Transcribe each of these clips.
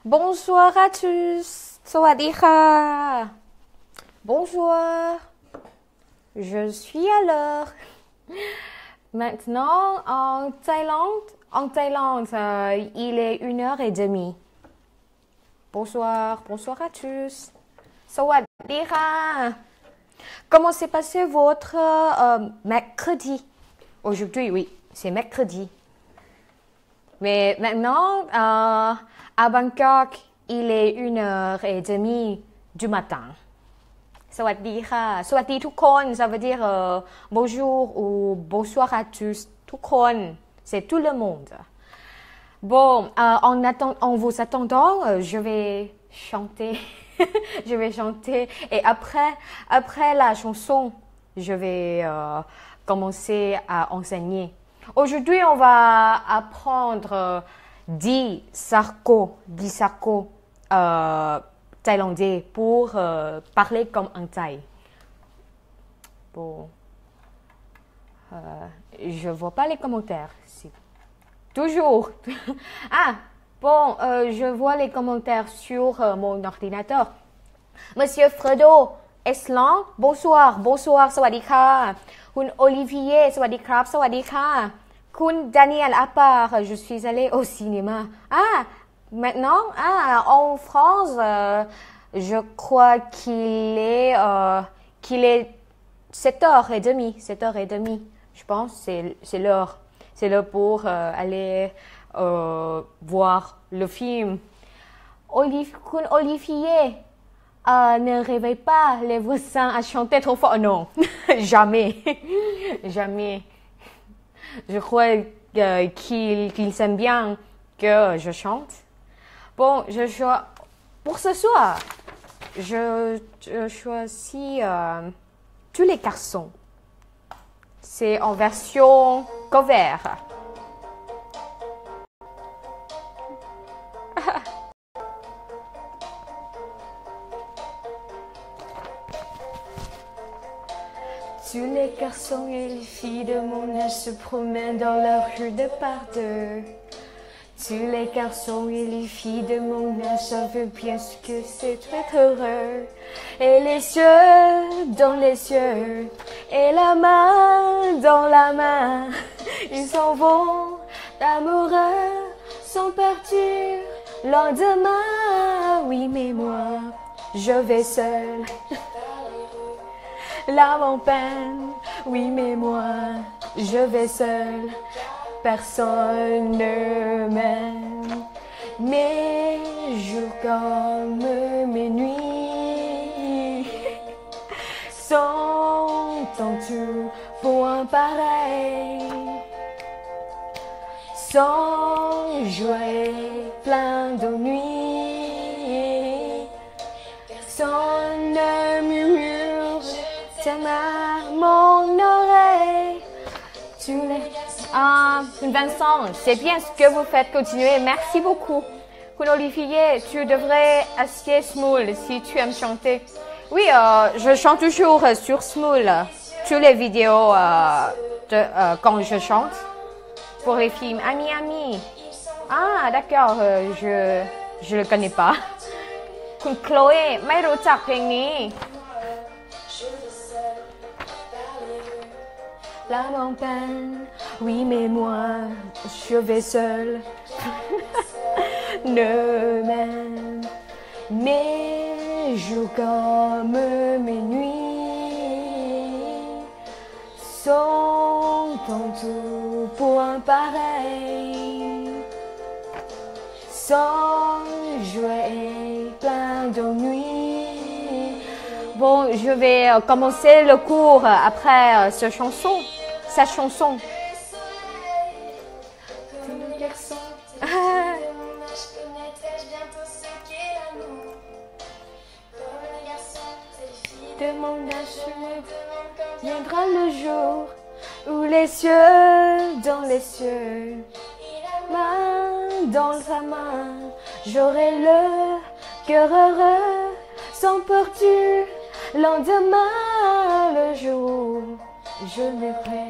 Bonsoir à tous สวัสดีค่ะ Bonjour je suis à l'heure maintenant en Thaïlande il est 1h30 bonsoir à tous สวัสดีค่ะ comment s'est passé votre mercredi aujourd'hui oui c'est mercredi mais maintenant à Bangkok il est 1h30 du matin สวัสดีค่ะ สวัสดีทุกคน ça veut dire bonjour ou bonsoir à tous ทุกคน c'est tout le monde bon en vous attendant je vais chanter je vais chanter et après la chanson je vais commencer à enseigner aujourd'hui on va apprendre 10 sarco thaïlandais pour parler comme un Thaï. Bon, je vois pas les commentaires. Toujours. Ah, bon, je vois les commentaires sur mon ordinateur. Monsieur Fredo Eslan, bonsoir, สวัสดีค่ะ คุณโอลิเวียสวัสดีครับ สวัสดีค่ะ คุณ Daniel Appart, je suis allée au cinéma. Ah, maintenant, en France, je crois qu'il est 7h30. Je pense c'est l'heure. C'est l'heure pour aller voir le film. Kun Olivier, ne réveille pas les voisins à chanter trop fort. Non, jamais. Jamais. Je crois qu'ils aiment bien que je chante. Bon, pour ce soir, je choisis tous les garçons. C'est en version cover. Tous les garçons et les filles de mon âge se promènent dans la rue de par deux. Tous les garçons et les filles de mon âge savent bien ce que c'est être heureux. Et les yeux dans les yeux, et la main dans la main, ils s'en vont amoureux, sans perdus, lendemain. Oui, mais moi, je vais seul. L'âme en peine, oui mais moi, je vais seul, personne ne m'aime. Mes jours comme mes nuits sont en tout point pareil, sans jouer plein d'ennuis, personne ne murmure. Ça marre mon oreille. Kun Vincent, c'est bien ce que vous faites. Continuez. Merci beaucoup. Kun Olivier, tu devrais essayer Smool si tu aimes chanter. Oui, je chante toujours sur Smool. Toutes les vidéos quand je chante. Pour les films. Ami. Ah, d'accord. Je le connais pas. Kun Chloé, ไม่รู้จักเพลงนี้ L'âme en peine, oui mais moi, je vais seul. Ne m'aime, mes jours comme mes nuits sont en tout point pareil, sans jouer et plein d'ennuis. Bon, je vais commencer le cours après cette chanson. De mon âge viendra le jour où les cieux dans les cieux, main dans sa main, j'aurai le cœur heureux, sans perdu. Lendemain, le jour, je n'aurai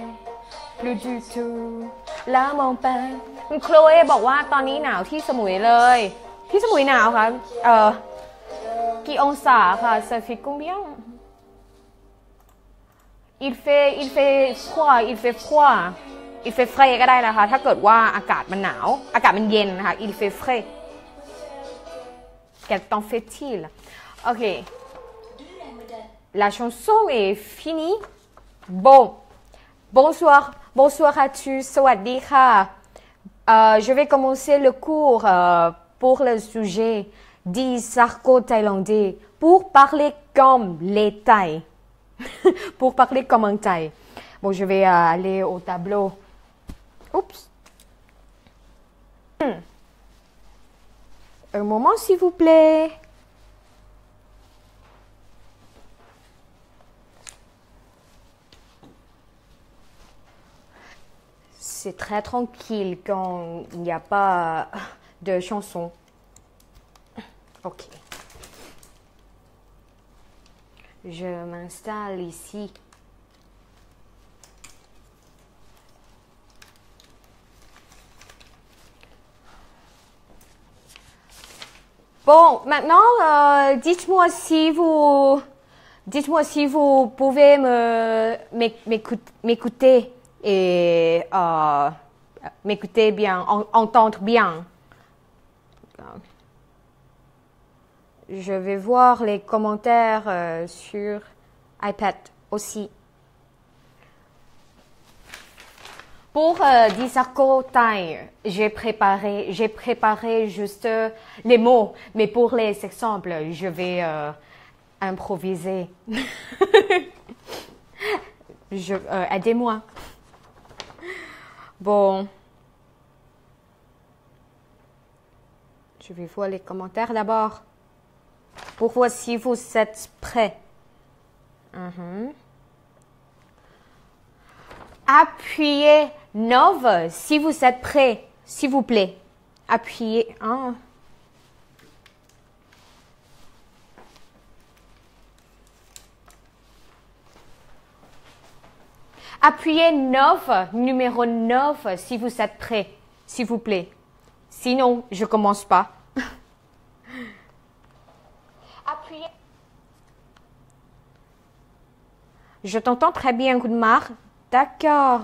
plus du tout l'âme en peine. คุณโคลเอบอกว่าตอนนี้หนาวที่สมุยเลย ท พี่สมุยหนาวค่ะกี่องศาค่ะ ça fait combien il fait froid il fait froid il fait frais ก็ได้นะคะถ้าเกิดว่าอากาศมันหนาวอากาศมันเย็นนะคะ il fait frais quel temps fait-il ok la chanson est finie bon bonsoir à tous สวัสดีค่ะ je vais commencer le cours pour le sujet des argots thaïlandais pour parler comme les Thaïs pour parler comme un Thaï bon je vais aller au tableau oups un moment s'il vous plaît c'est très tranquille quand il n'y a pas de chanson. Ok. Je m'installe ici. Bon, maintenant, dites-moi si vous pouvez m'écouter et m'écouter bien, entendre bien. Je vais voir les commentaires sur iPad aussi. Pour Disarco Thaï, j'ai préparé juste les mots, mais pour les exemples, je vais improviser. Aidez-moi. Bon. Je vais voir les commentaires d'abord. Pour voir si vous êtes prêts. Appuyez 9 si vous êtes prêts, s'il vous plaît. Appuyez 1. Appuyez 9, numéro 9, si vous êtes prêts, s'il vous plaît. Sinon, je commence pas. Appuyez. Je t'entends très bien, Goudmar. D'accord.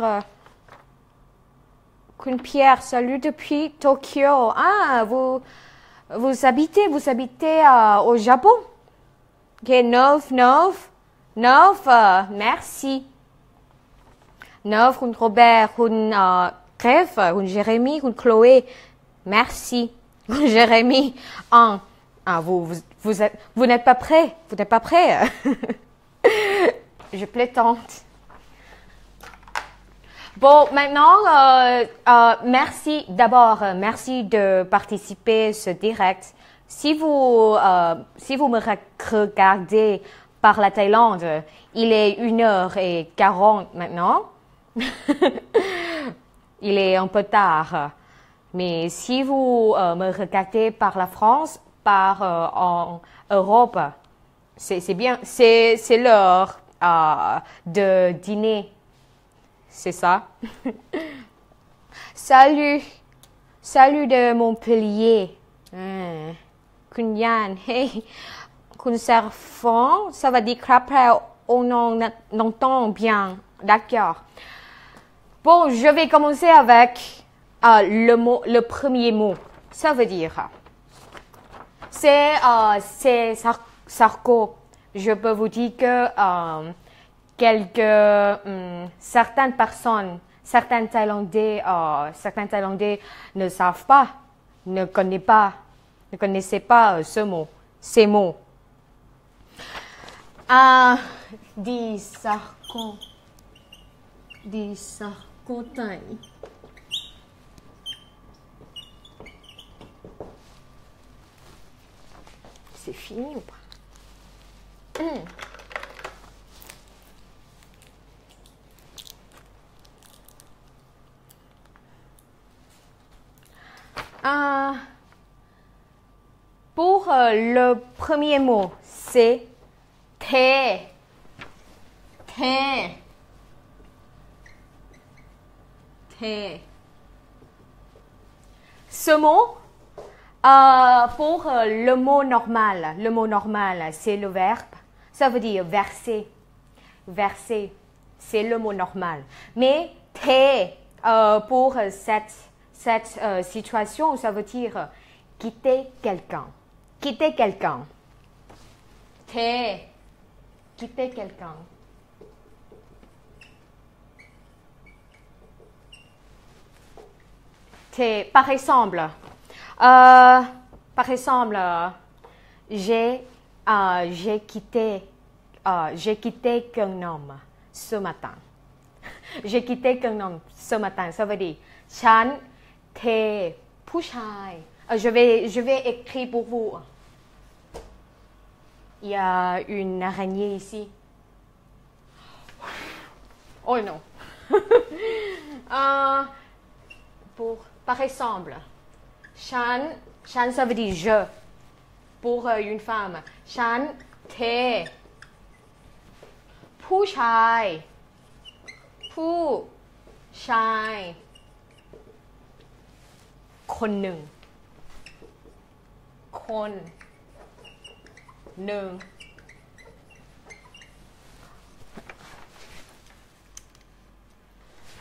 Kun Pierre, salut depuis Tokyo. Ah, vous habitez au Japon? Ok, 9, merci. 9, Kun Robert, Kun Gref, Kun Jérémy, Kun Chloé. Merci. Kun Jérémy. Ah, vous n'êtes pas prêt. Vous n'êtes pas prêt. Je plaisante. Bon, maintenant, merci d'abord, merci de participer à ce direct. Si vous me regardez par la Thaïlande, il est 1h40 maintenant. Il est un peu tard. Mais si vous me regardez par la France, en Europe, c'est bien, c'est l'heure de dîner. C'est ça. Salut de Montpellier. Kun Yan, hey. Kun Serfon, ça va dire qu'après on entend bien. D'accord. Bon, je vais commencer avec le premier mot. Ça veut dire, c'est Sarko. Je peux vous dire que certaines personnes, certains Thaïlandais ne savent pas, ne connaissaient pas ces mots. Disarco Thaï. C'est fini ou pas? Pour le premier mot, c'est thé. Ce mot Pour le mot normal, c'est le verbe. Ça veut dire verser. Verser, c'est le mot normal. Mais t'es, pour cette situation, ça veut dire quitter quelqu'un. Quitter quelqu'un. T'es, quitter quelqu'un. Par exemple, j'ai quitté qu'un homme ce matin. J'ai quitté qu'un homme ce matin. Ça veut dire, ฉันเทผู้ชาย je vais écrire pour vous. Il y a une araignée ici. Oh non. Par exemple, ฉัน ça veut dire je. Pour une femme, ฉันเทผู้ชายคนหนึ่ง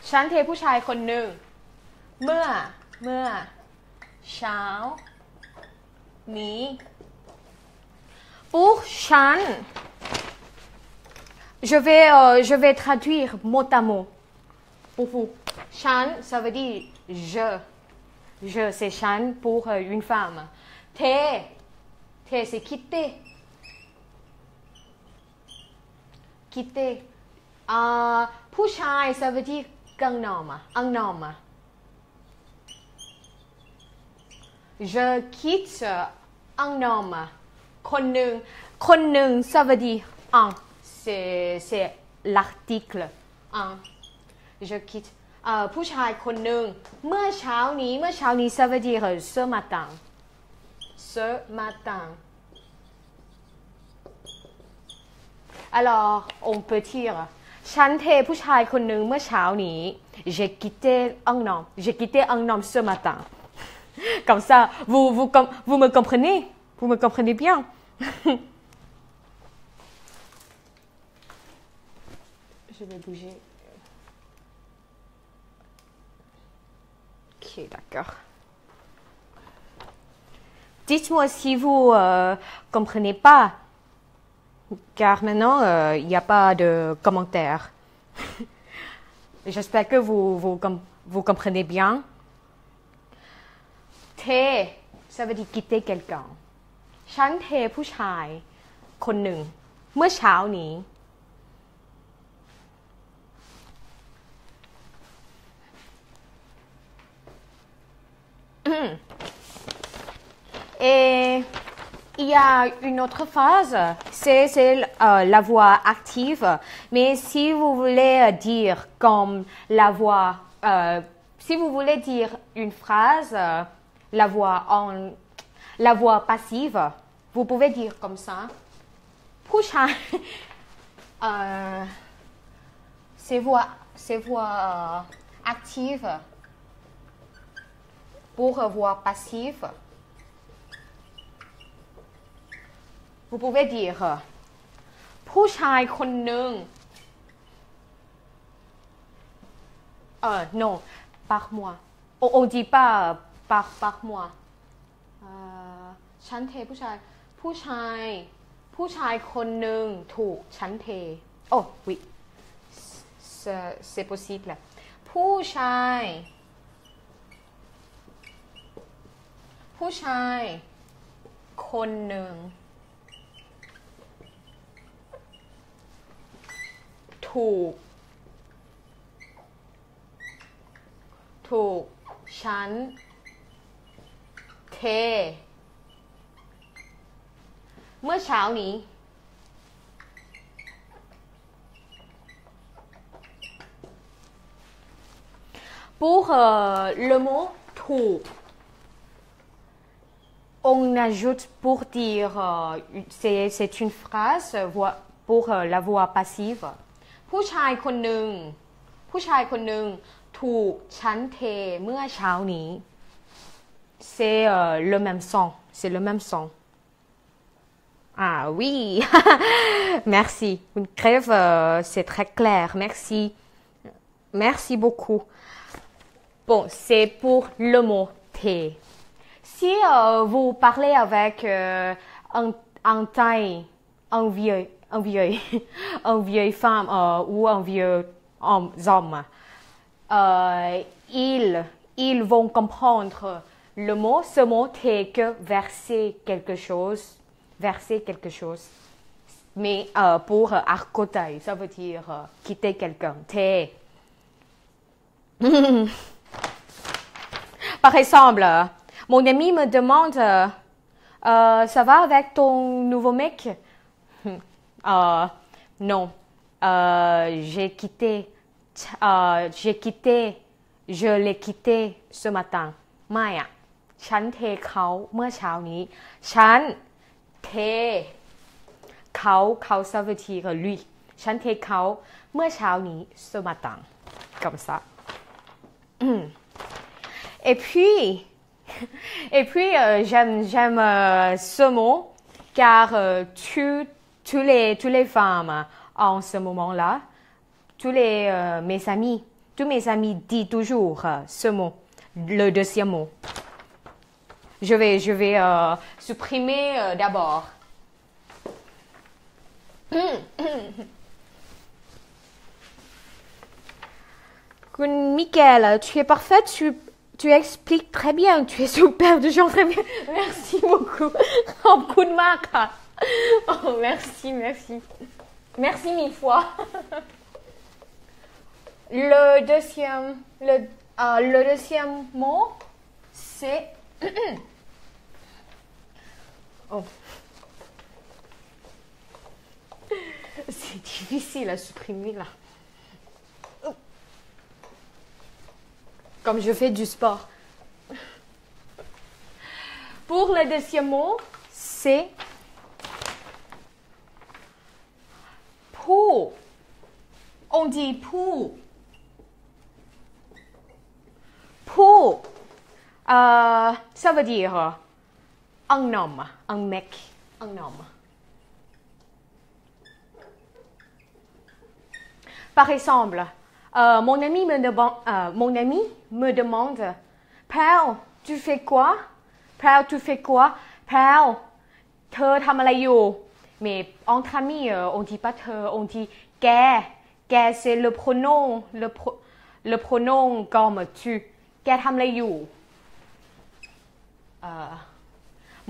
ฉันเทผู้ชายคนหนึ่งเมื่อเช้านี้ Pourฉัน je vais traduire mot à mot pour vous. ฉัน ça veut dire je c'est ฉัน pour une femme. เท c'est quitter.ผู้ชาย ça veut dire un homme. Je quitte un homme. คนหนึ่ง ça veut dire un. C'est l'article un. Je quitte. ผู้ชายคนหนึ่งเมื่อเช้านี้ ça veut dire ce matin. Alors, on peut dire ฉันเทผู้ชายคนหนึ่งเมื่อเช้านี้ J'ai quitté un homme ce matin. Comme ça, vous me comprenez? Vous me comprenez bien? Je vais bouger. Ok, d'accord. Dites-moi si vous comprenez pas, car maintenant, il n'y a pas de commentaires. J'espère que vous comprenez bien. T, ça veut dire quitter quelqu'un. ฉันเทผู้ชายคนหนึ่งเมื่อเช้านี้ Et il y a une autre phrase, c'est la voix active. Mais si vous voulez dire comme la voix, si vous voulez dire une phrase, la voix passive, vous pouvez dire comme ça. ผู้ชาย c'est voix active. Pour voix passive, vous pouvez dire ผู้ชายคนหนึ่ง non, par moi. On dit pas par moi. ฉันเทผู้ชายคนหนึ่งถูกฉันเท Oh oui, c'est possible. ผู้ชายคนหนึ่งถูกฉันเทเมื่อเช้านี้ Pour le mot ถูก on ajoute pour dire c'est une phrase pour la voix passive ผู้ชายคนหนึ่งถูกฉันเทเมื่อเช้านี้ c'est le même son. C'est le même son. Ah oui, merci. Une crève, c'est très clair. Merci. Merci beaucoup. Bon, c'est pour le mot thé. Si vous parlez avec un taille, un vieux, un vieille femme ou un vieux homme, ils vont comprendre le mot. Ce mot thé que verser quelque chose. Mais pour arcotaille, ça veut dire quitter quelqu'un. Thé. Par exemple, mon ami me demande ça va avec ton nouveau mec? Non. Je l'ai quitté ce matin. ไม่อ่ะฉันเทเขาเมื่อเช้านี้ฉันเทเขา ça veut dire lui ฉันเทเขาเมื่อเช้านี้ ce matin comme ça et puis j'aime ce mot car tous les femmes en ce moment-là tous mes amis disent toujours ce mot, le deuxième mot. Je vais supprimer d'abord. Michael, tu es parfaite, tu expliques très bien, tu es super, tu chantes très bien. Merci beaucoup. Oh, merci. Merci mille fois. Le deuxième mot, c'est... Oh. C'est difficile à supprimer là. Comme je fais du sport. Pour le deuxième mot, c'est... Pou. On dit pou. Pou, ça veut dire un homme, un mec, un homme. Par exemple, mon ami me demande, Pal, tu fais quoi? Pal, tu fais quoi? Pal, เธอทำอะไรอยู่ Mais entre amis, on dit pas เธอ on dit แก c'est le pronom comme tu. แกทำอะไรอยู่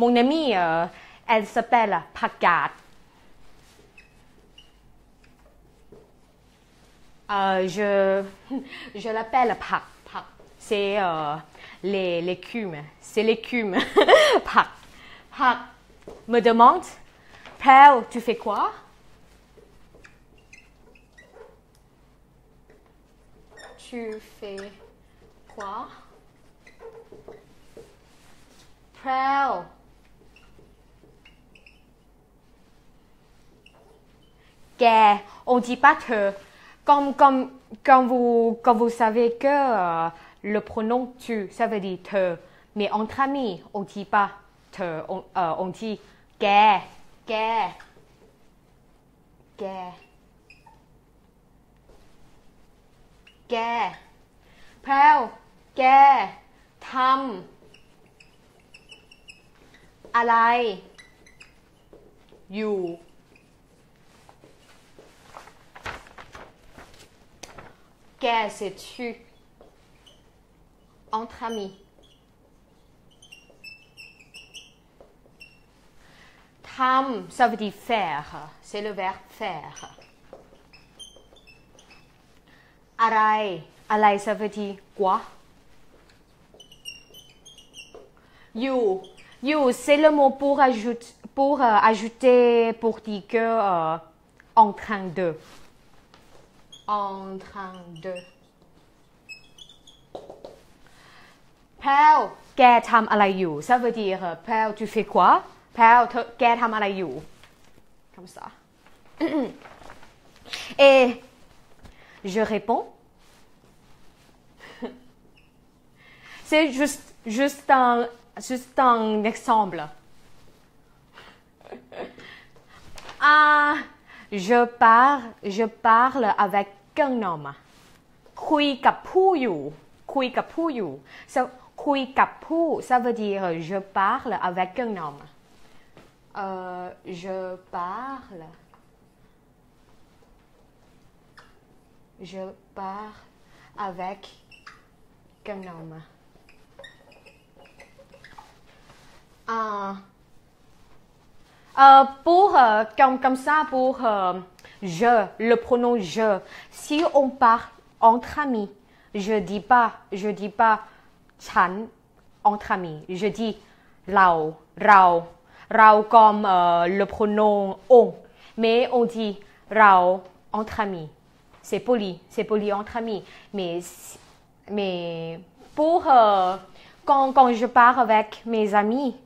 Mon amie, elle s'appelle Pakat. Je l'appelle Pak. C'est l'écume. C'est l'écume. Pak me demande, Pal, tu fais quoi? Tu fais quoi? Pal. Gay. On dit pas te. Quand vous savez que le pronom tu, ça veut dire te. Mais entre amis, on dit pas te. On dit gay. Pal, แกทำอะไรอยู่ แก c'est tu entre amis. ทำ ça veut dire faire, c'est le verbe faire. อะไร ça veut dire quoi? You, c'est le mot pour ajouter, pour dire que en train de. Pal, แกทำอะไรอยู่ ça veut dire Pal, tu fais quoi? Pal, แกทำอะไรอยู่ comme ça. Et je réponds. C'est juste juste un exemple. Je parle avec un homme. คุยกับผู้อยู่ คุยกับผู้อยู่ คุยกับผู้ ça veut dire je parle avec un homme. Je parle avec un homme. Comme ça, pour je, le pronom je, si on parle entre amis, je dis pas ฉัน entre amis, je dis เรา comme le pronom on, mais on dit เรา entre amis, c'est poli entre amis, mais pour quand je pars avec mes amis,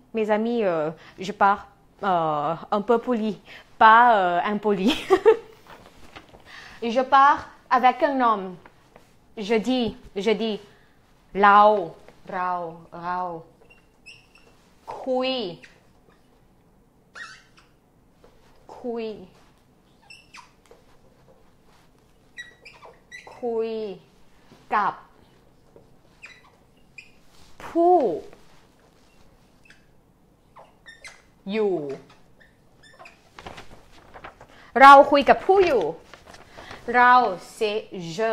je pars un peu poli, pas impoli. Je pars avec un homme. Je dis เราคุยกับผู้อยู่เราคุยกับผู้อยู่เรา c'est je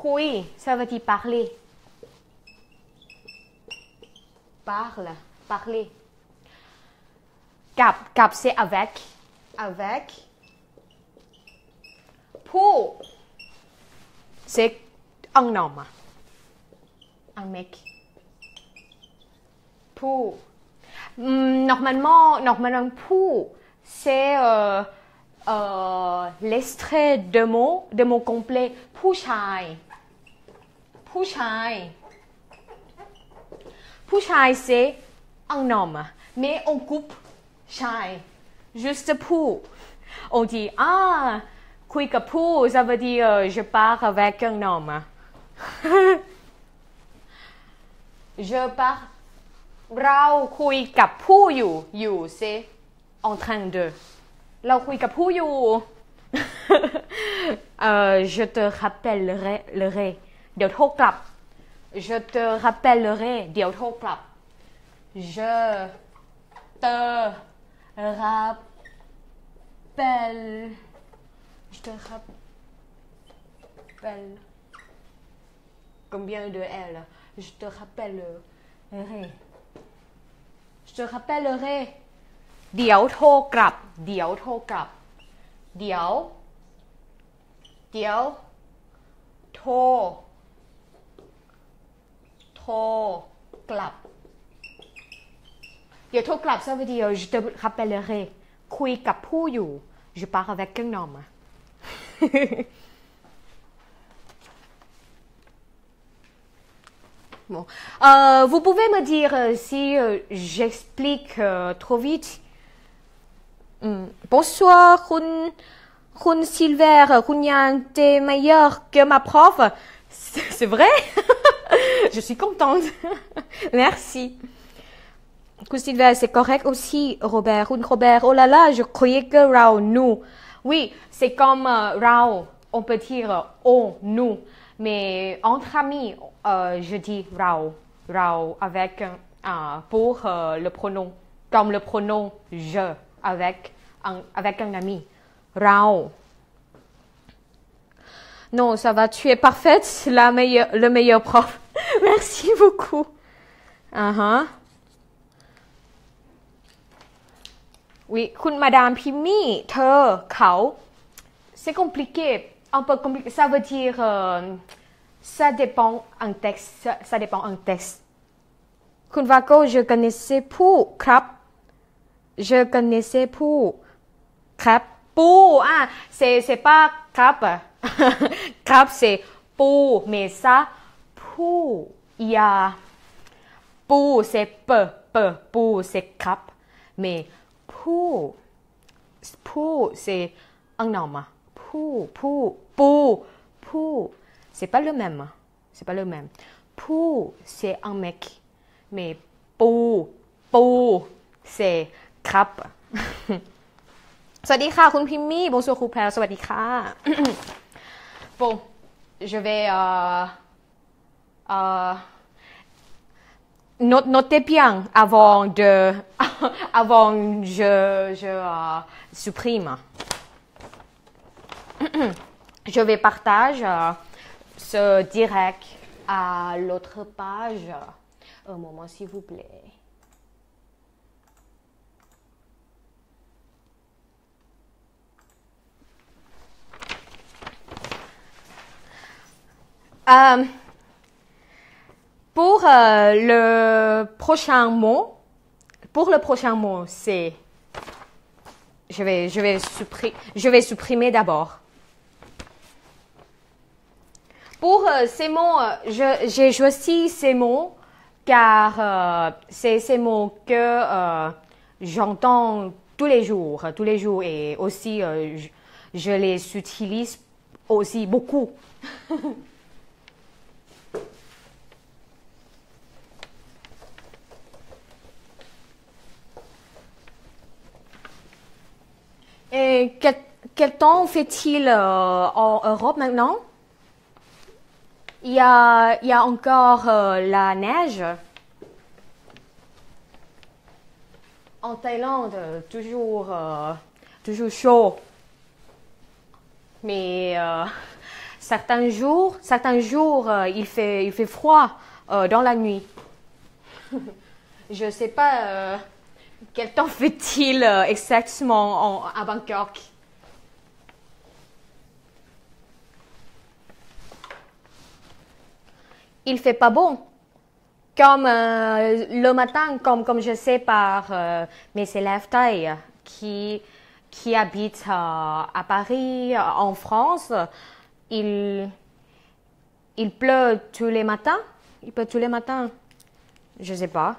คุย ça veut dire parler parler กับ c'est avec ผู้ c'est un homme un mec ผู้ normalementผู้ c'est l'extrait de mot complet ผู้ชายc'est un homme mais on coupe ชาย juste ผู้ on dit คุยกับผู้ ça veut dire je pars avec un homme je pars เราคุยกับผู้อยู่ c'est en train de เราคุยกับผู้อยู่ je te rappellerai เดี๋ยวโทรกลับ je te rappellerai เดี๋ยวโทรกลับ je te rappelle combien de L je te rappellerai เดี๋ยวโทรกลับ เดี๋ยวโทรกลับ เดี๋ยวโทรกลับ เดี๋ยวโทรกลับ ça veut dire je te rappellerai คุยกับผู้อยู่ je pars avec un homme Bon. Vous pouvez me dire si j'explique trop vite. Bonsoir, Khun Silver, Khunyan, t'es meilleur que ma prof. C'est vrai? Je suis contente. Merci. Khun Silver, c'est correct aussi, Robert. Khun Robert, oh là là, je croyais que Rao, nous. Oui, c'est comme Rao, on peut dire on, nous. Mais entre amis, je dis Rao avec pour le pronom, comme le pronom je avec un ami. Rao. Non, ça va, tu es parfaite, le meilleur prof. Merci beaucoup. Oui, คุณมาดามพิมมี่เธอเขา c'est compliqué, un peu compliqué. Ça veut dire ça dépend un texte. Ça dépend un texte. คุณ Vaco, je connaissais ผู้ครับ je connaissais ผู้ครับปูc'est pas ครับ ครับ c'est ปู mais ça ผู้ยาปู c'est ปู c'est ครับ mais ผู้ c'est un homme. Pou, c'est pas le même. Pou, c'est un mec. mais pou, c'est crabe. สวัสดีค่ะคุณพิมมี่ bonjour ครูแพรสวัสดีค่ะ bon je vais notez bien avant je supprime. Je vais partager ce direct à l'autre page. Un moment s'il vous plaît. Pour le prochain mot, c'est je vais supprimer d'abord. Pour ces mots, j'ai choisi ces mots car c'est ces mots que j'entends tous les jours et aussi je les utilise aussi beaucoup. Et quel temps fait-il en Europe maintenant? Il y a encore la neige. En Thaïlande, toujours chaud. Mais certains jours, il fait froid dans la nuit. Je ne sais pas quel temps fait-il exactement à Bangkok. Il fait pas bon. Comme le matin, comme je sais par mes élèves thaïs qui habitent à Paris, en France, il pleut tous les matins. Il pleut tous les matins. Je sais pas.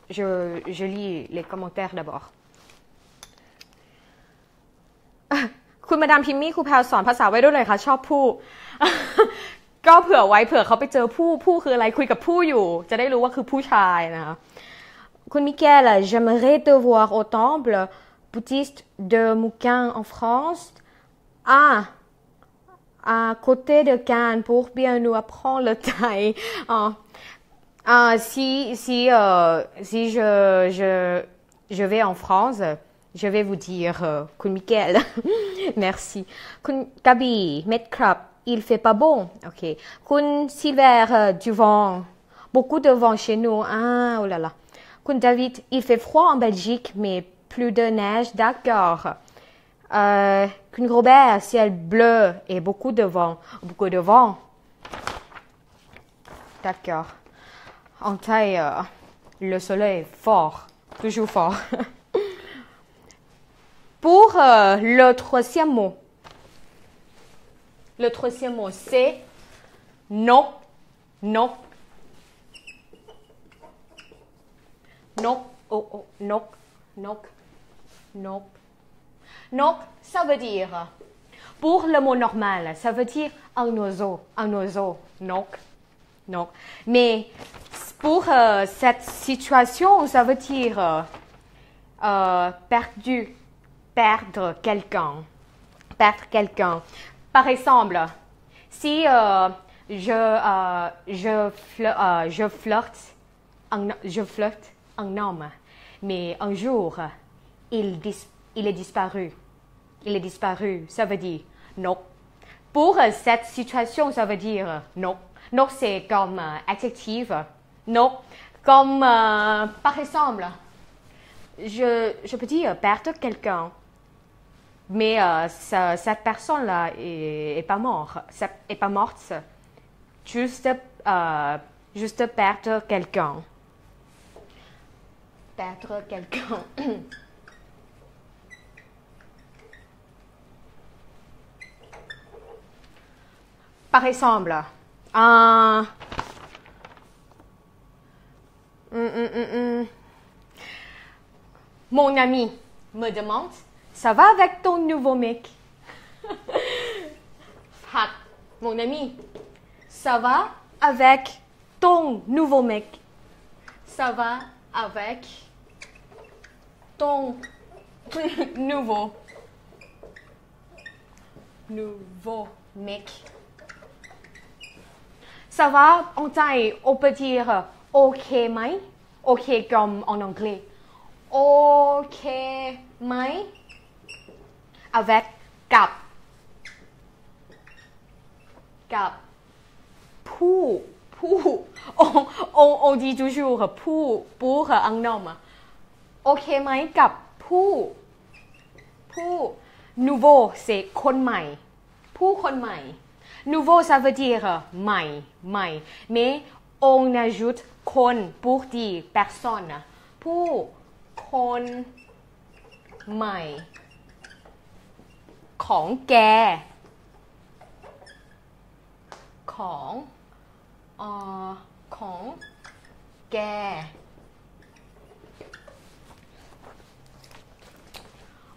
Je lis les commentaires d'abord. คุณมาดามพิมมี่ครูแพรสอนภาษาไว้ด้วยเลยค่ะชอบผู้ ก็เผื่อไว้เผื่อเขาไปเจอผู้คืออะไรคุยกับผู้อยู่จะได้รู้ว่าคือผู้ชายนะคะคุณมิเกล j'aimerais te voir au temple bouddhiste de Mukin en France à côté de Cannes pour bien nous apprendre le thaï. Si je vais en France, je vais vous dire, Kun Michael, merci. Kun Gabi, Medcrab, il fait pas bon, ok. Kun Silver, du vent, beaucoup de vent chez nous, ah, oh là là. Kun David, il fait froid en Belgique, mais plus de neige, d'accord. Kun Robert, ciel bleu et beaucoup de vent. D'accord. En Thaï, le soleil est fort, toujours fort. Pour le troisième mot, c'est non. Donc, ça veut dire, pour le mot normal, ça veut dire un oiseau, donc. Mais pour cette situation, ça veut dire perdre quelqu'un. Par exemple, si je flirte un homme, mais un jour, il est disparu. Ça veut dire non. Pour cette situation, ça veut dire non. Non, c'est comme adjectif. Non. Comme, par exemple, je peux dire perdre quelqu'un. Mais cette personne-là est pas morte. Juste perdre quelqu'un. Par exemple, mon ami me demande, ça va avec ton nouveau mec? Mon ami, Ça va avec ton nouveau mec. Ça va avec ton nouveau mec. Ça va en Thaï, on peut dire OK ไหม OK comme en anglais. OK ไหม avec กับ ผู้ on dit toujours ผู้ pour un homme. OK ไหมกับผู้ nouveau c'est คนใหม่ ผู้คนใหม่ nouveau ça veut dire ใหม่ mais on ajoute คน pour dire personne ผู้คนใหม่ของแกของแก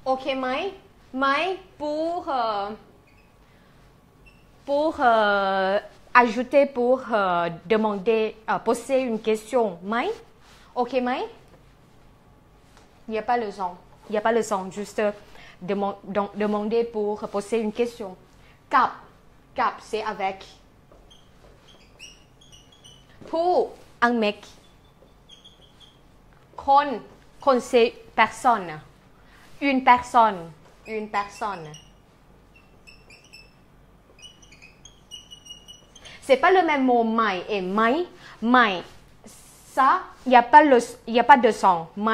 OK ไหม pour ajouter pour demander poser une question ไหม OK ไหม il n'y a pas le son juste demander pour poser une question กับ c'est avec ผู้ un mec คน c'est personne une personne c'est pas le même mot ใหม่ et ไหม ça il y a pas de son ไหม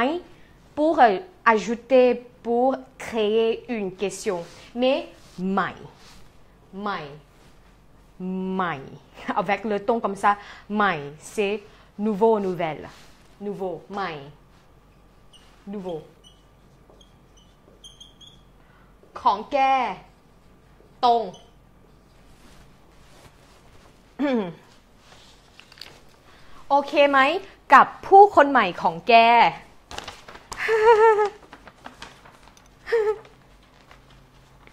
pour ajouter pour créer une question mais ใหม่ avec le ton comme ça ใหม่ c'est nouveau nouvelle nouveau ใหม่ nouveau ของแกตรง โอเคไหมกับผู้คนใหม่ของแก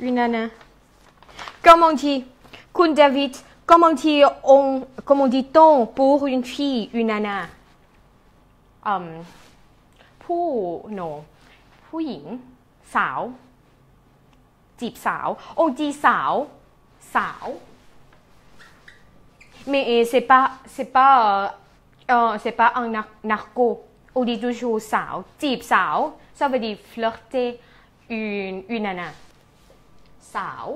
Une nana. Comment dit, Kun David, comment dit-on pour une fille, une nana? ผู้หญิงสาวจีบสาว on dit สาว mais c'est pas un narco on dit toujours สาวจีบสาว ça veut dire flirter une nana สาว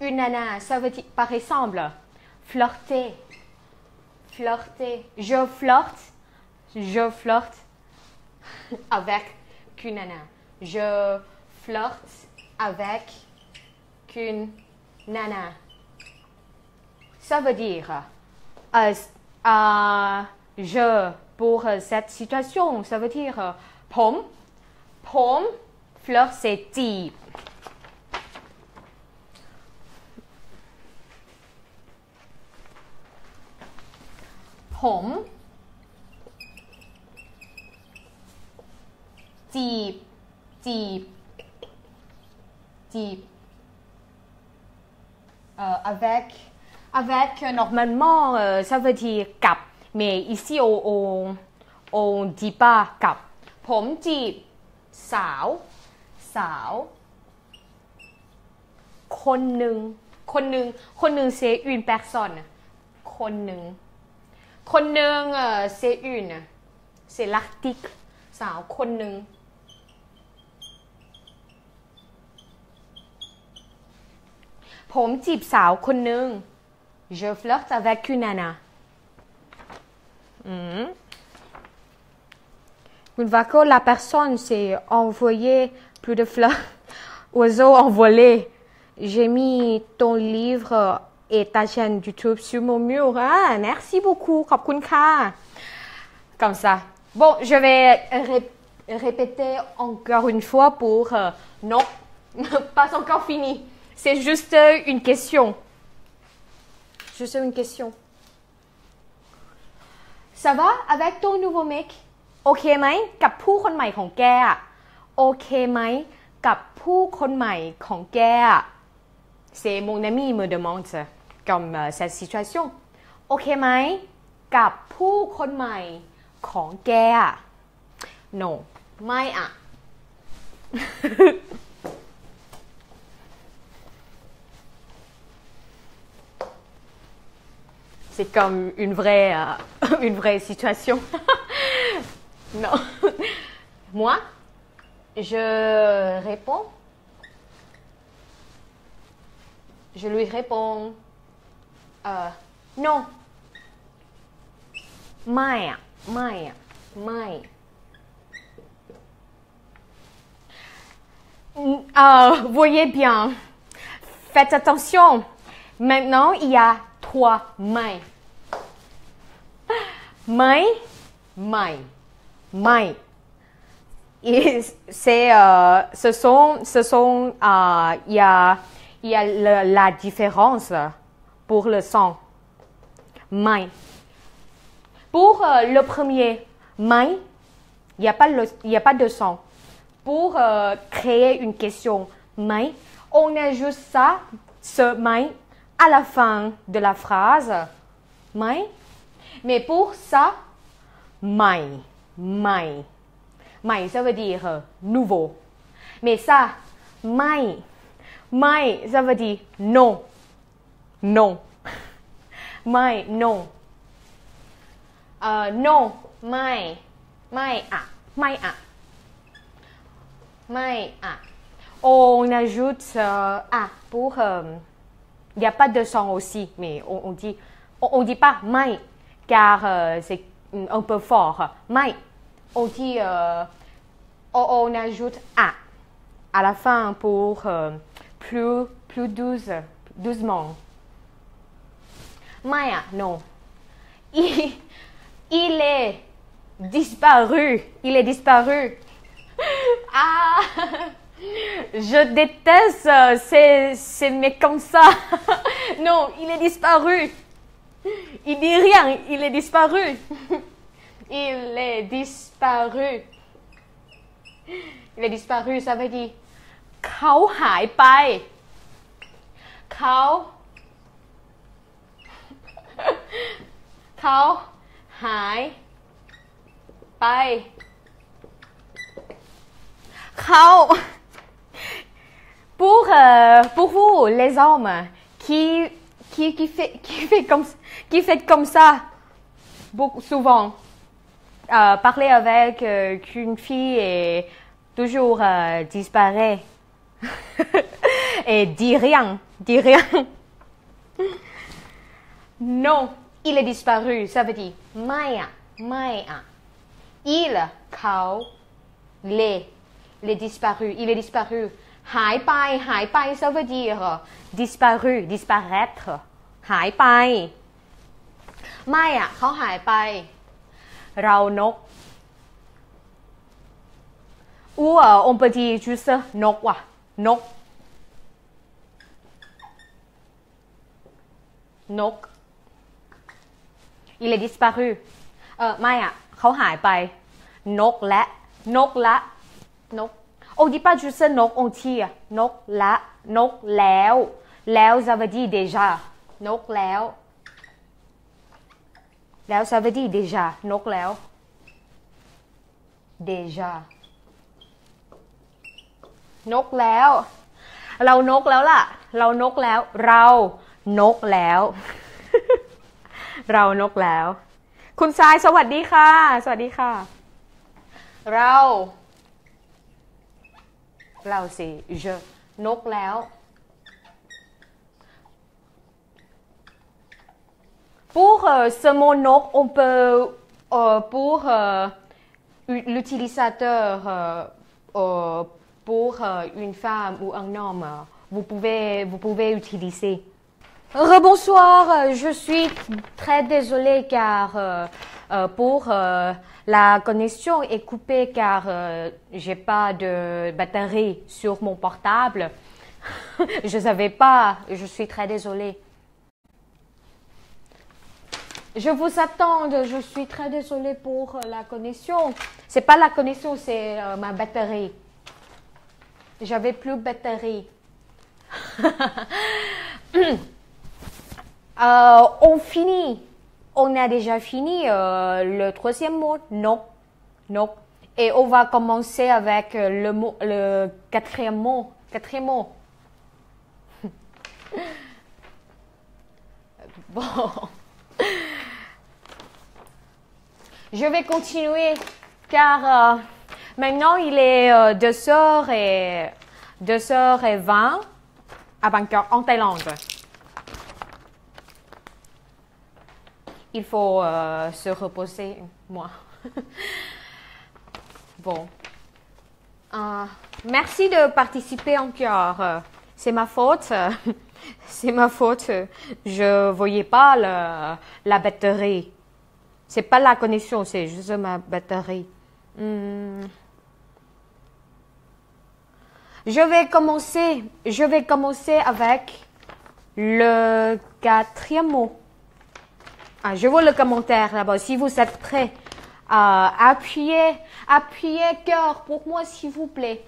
une nana ça veut dire par exemple flirter je flirte avec une nana je flirte avec une nana ça veut dire je pour cette situation ça veut dire ผม flirte c'est จีบ ผมจีบ avec normalement ça veut dire กับ mais ici on dit pas กับ ผมจีบสาว คนหนึ่ง c'est une personne คนหนึ่ง c'est l'article สาวคนหนึ่ง ผมจีบสาวคนหนึ่ง je flirte avec une nana Une fois que la personne s'est envoyé plus de fleurs oiseaux envolés j'ai mis ton livre et ta chaîne YouTube sur mon mur merci beaucoup ขอบคุณค่ะ comme ça bon je vais répéter encore une fois pour non pas encore fini c'est juste une question ça va avec ton nouveau mec โอเคไหมกับผู้คนใหม่ของแกโอเคไหมกับผู้คนใหม่ของแก c'est mon ami me demande ça, comme cette situation โอเคไหมกับผู้คนใหม่ของแกอะ no ไม่อะ c'est comme une vraie situation non moi je réponds je lui réponds non ไม่อะไม่อะไม่ voyez bien faites attention maintenant il y a trois mains ไม่ไม่ไม่ et c'est ce sont il y a la différence pour le son ไม่ pour le premier ไม่ il y a pas de son pour créer une question ไม่ on ajoute ça ce ไม่ à la fin de la phrase ไม่ mais pour ça ไม่ไม่ ไม่ ça veut dire nouveau mais ça ไม่ไม่ ça veut dire non non ไม่ non non ไม่ไม่อะไม่อะไม่อะ on ajoute à pour il n'y a pas de son aussi mais on dit pas ไม่ car c'est un peu fort ไม่ on dit on ajoute à la fin pour plus doucement ไม่อะ non il est disparu il est disparu ah je déteste ces mecs comme ça non il est disparu il dit rien il est disparu il est disparu il est disparu ça veut dire เขาหายไปเขาหายไปเขา pour vous les hommes qui fait comme ça beaucoup souvent parler avec qu'une fille et toujours disparaît et dit rien non il est disparu ça veut dire ไม่อะไม่อะ il เขา il est disparu il est disparu หายไป ça veut dire disparu disparaître หายไปไม่อะเขาหายไปเรานก ou on peut dire juste นกว่ะนกil est disparu ไม่อะเขาหายไปนกละนก on dit pas juste นก on dit นกละนกแล้ว ça veut dire déjà นกแล้ว ça veut dire déjà นกแล้ว déjà นกแล้วเรานกแล้วล่ะเรานกแล้วเรานกแล้วเรานกแล้วคุณทรายสวัสดีค่ะสวัสดีค่ะเราสิ je นกแล้ว pour ce mot นก on peut pour l'utilisateur pour une femme ou un homme vous pouvez utiliser Rebonsoir, je suis très désolée car pour la connexion est coupée car j'ai pas de batterie sur mon portable. Je savais pas, je suis très désolée. Je vous attends, je suis très désolée pour la connexion. C'est pas la connexion, c'est ma batterie. J'avais plus de batterie. On finit. On a déjà fini le troisième mot. Non. Non. Et on va commencer avec le quatrième mot. Quatrième mot. Bon. Je vais continuer car maintenant il est 2h20 à Bangkok en Thaïlande. Il faut se reposer, moi. Bon. Merci de participer encore. C'est ma faute. C'est ma faute. Je voyais pas la batterie. C'est pas la connexion, c'est juste ma batterie. Je vais commencer avec le quatrième mot. Je vois le commentaire là-bas. Si vous êtes prêts, appuyez cœur pour moi, s'il vous plaît.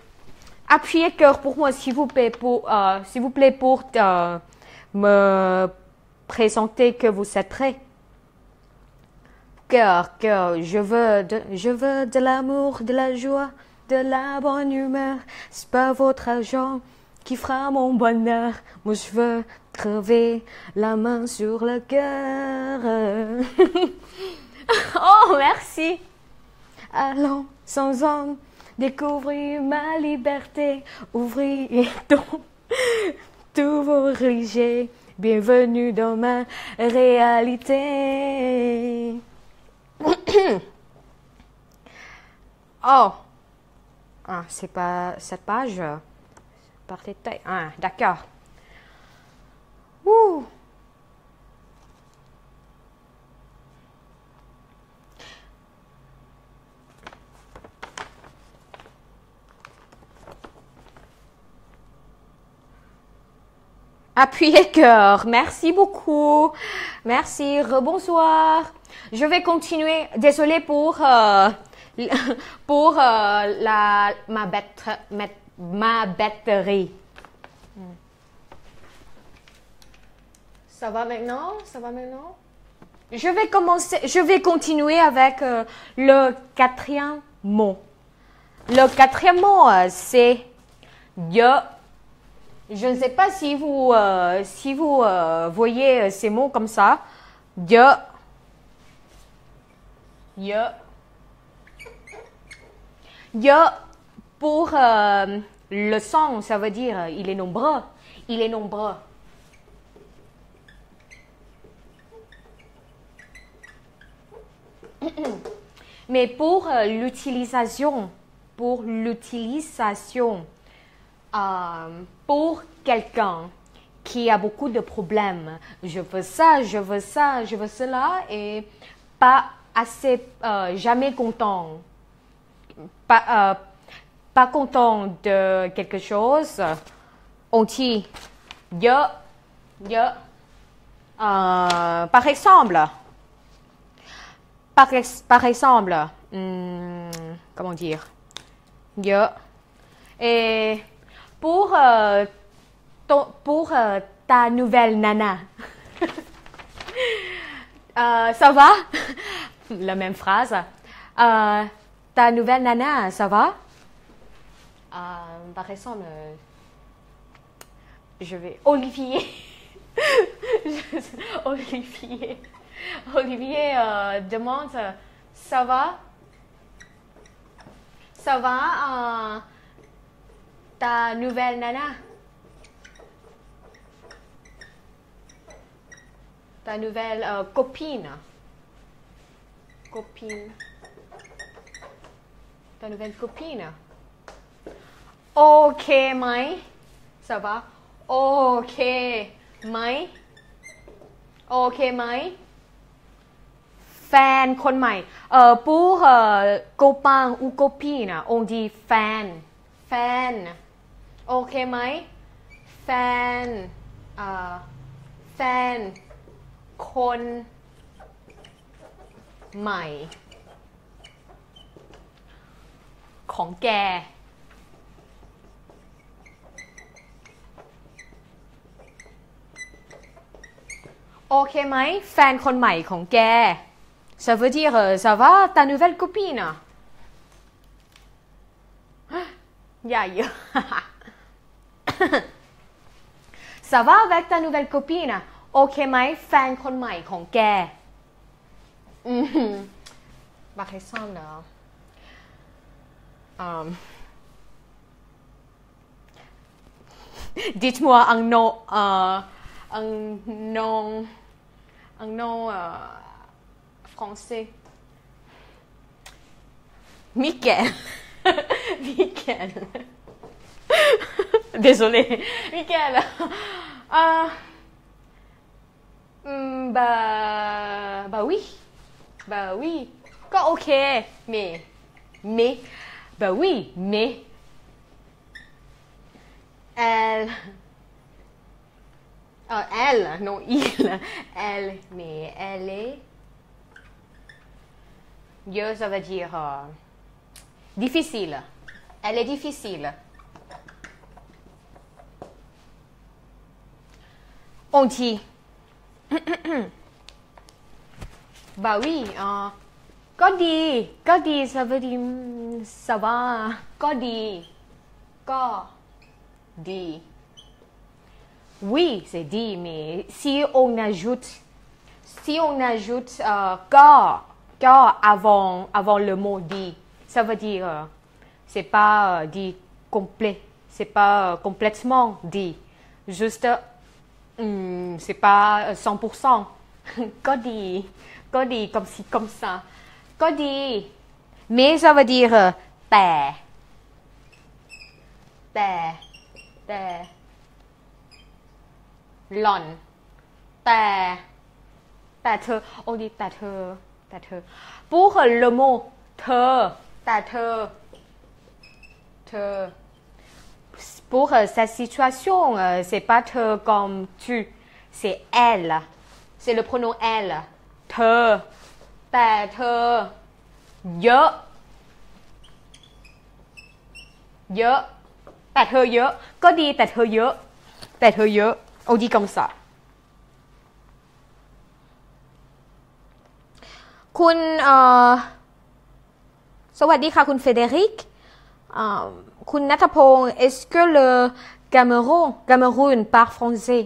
Appuyez cœur pour moi, s'il vous plaît, pour me présenter que vous êtes prêts. Cœur, je veux de l'amour, de la joie, de la bonne humeur. C'est pas votre argent qui fera mon bonheur. Moi, je veux crever la main sur le cœur. Oh, merci. Allons, sans homme, découvrir ma liberté. Ouvrez donc tous vos religieux. Bienvenue dans ma réalité. Oh, c'est pas cette page. Par détail. D'accord. Ouh. Appuyez cœur. Merci beaucoup. Merci. Rebonsoir. Je vais continuer. Désolée pour ma batterie. Ça va maintenant? Ça va maintenant? Je vais continuer avec le quatrième mot. Le quatrième mot, c'est ya. Je ne sais pas si vous voyez ces mots comme ça. Ya. Ya. Ya, pour le son, ça veut dire il est nombreux. Il est nombreux. Mais pour l'utilisation, pour quelqu'un qui a beaucoup de problèmes, je veux ça, je veux ça, je veux cela, et pas assez, jamais content, pas content de quelque chose, on dit par exemple, comment dire, et pour ta nouvelle nana. Ça va? La même phrase. Ta nouvelle nana, ça va? Par exemple, je vais... Olivier. Olivier demande, ça va? Ça va? Ta nouvelle nana? Ta nouvelle copine? Ta nouvelle copine? Ok, Mai? Ça va? Ok, Mai? Ok, Mai? Fan คนใหม่ pour copain ou copine, on dit fan. Fan. Ok ไหม fan. Fan คนใหม่ของแก โอเคไหมแฟนคนใหม่ของแก ça veut dire ça va ta nouvelle copine อย่าเยอะ ça va avec ta nouvelle copine โอเคไหมแฟนคนใหม่ของแกpar exemple dites-moi un nom un nom français Mickaël Mickaël désolé Mickaël bah oui bah oui ก็โอเคmais bah oui mais elle elle non il elle mais elle est ça veut dire difficile elle est difficile on dit bah oui ก็ดีça veut dire ça va ก็ดี oui c'est dit mais si on ajouteก็ avant le mot dit ça veut dire c'est pas dit complet c'est pas complètement dit juste c'est pas 100% ก็ดีcomme ci comme ça ก็ดี mais ça veut dire แต่หล่อนแต่เธอ on dit แต่เธอpour le mot เธอแต่เธอpour cette situation c'est pas เธอ comme tu c'est elle c'est le pronom elle เธอแต่เธอเยอะแต่เธอเยอะก็ดีแต่เธอเยอะon dit comme ça คุณสวัสดีค่ะคุณเฟเดริกคุณณัฐพงศ์ est-ce que le Cameroun parle français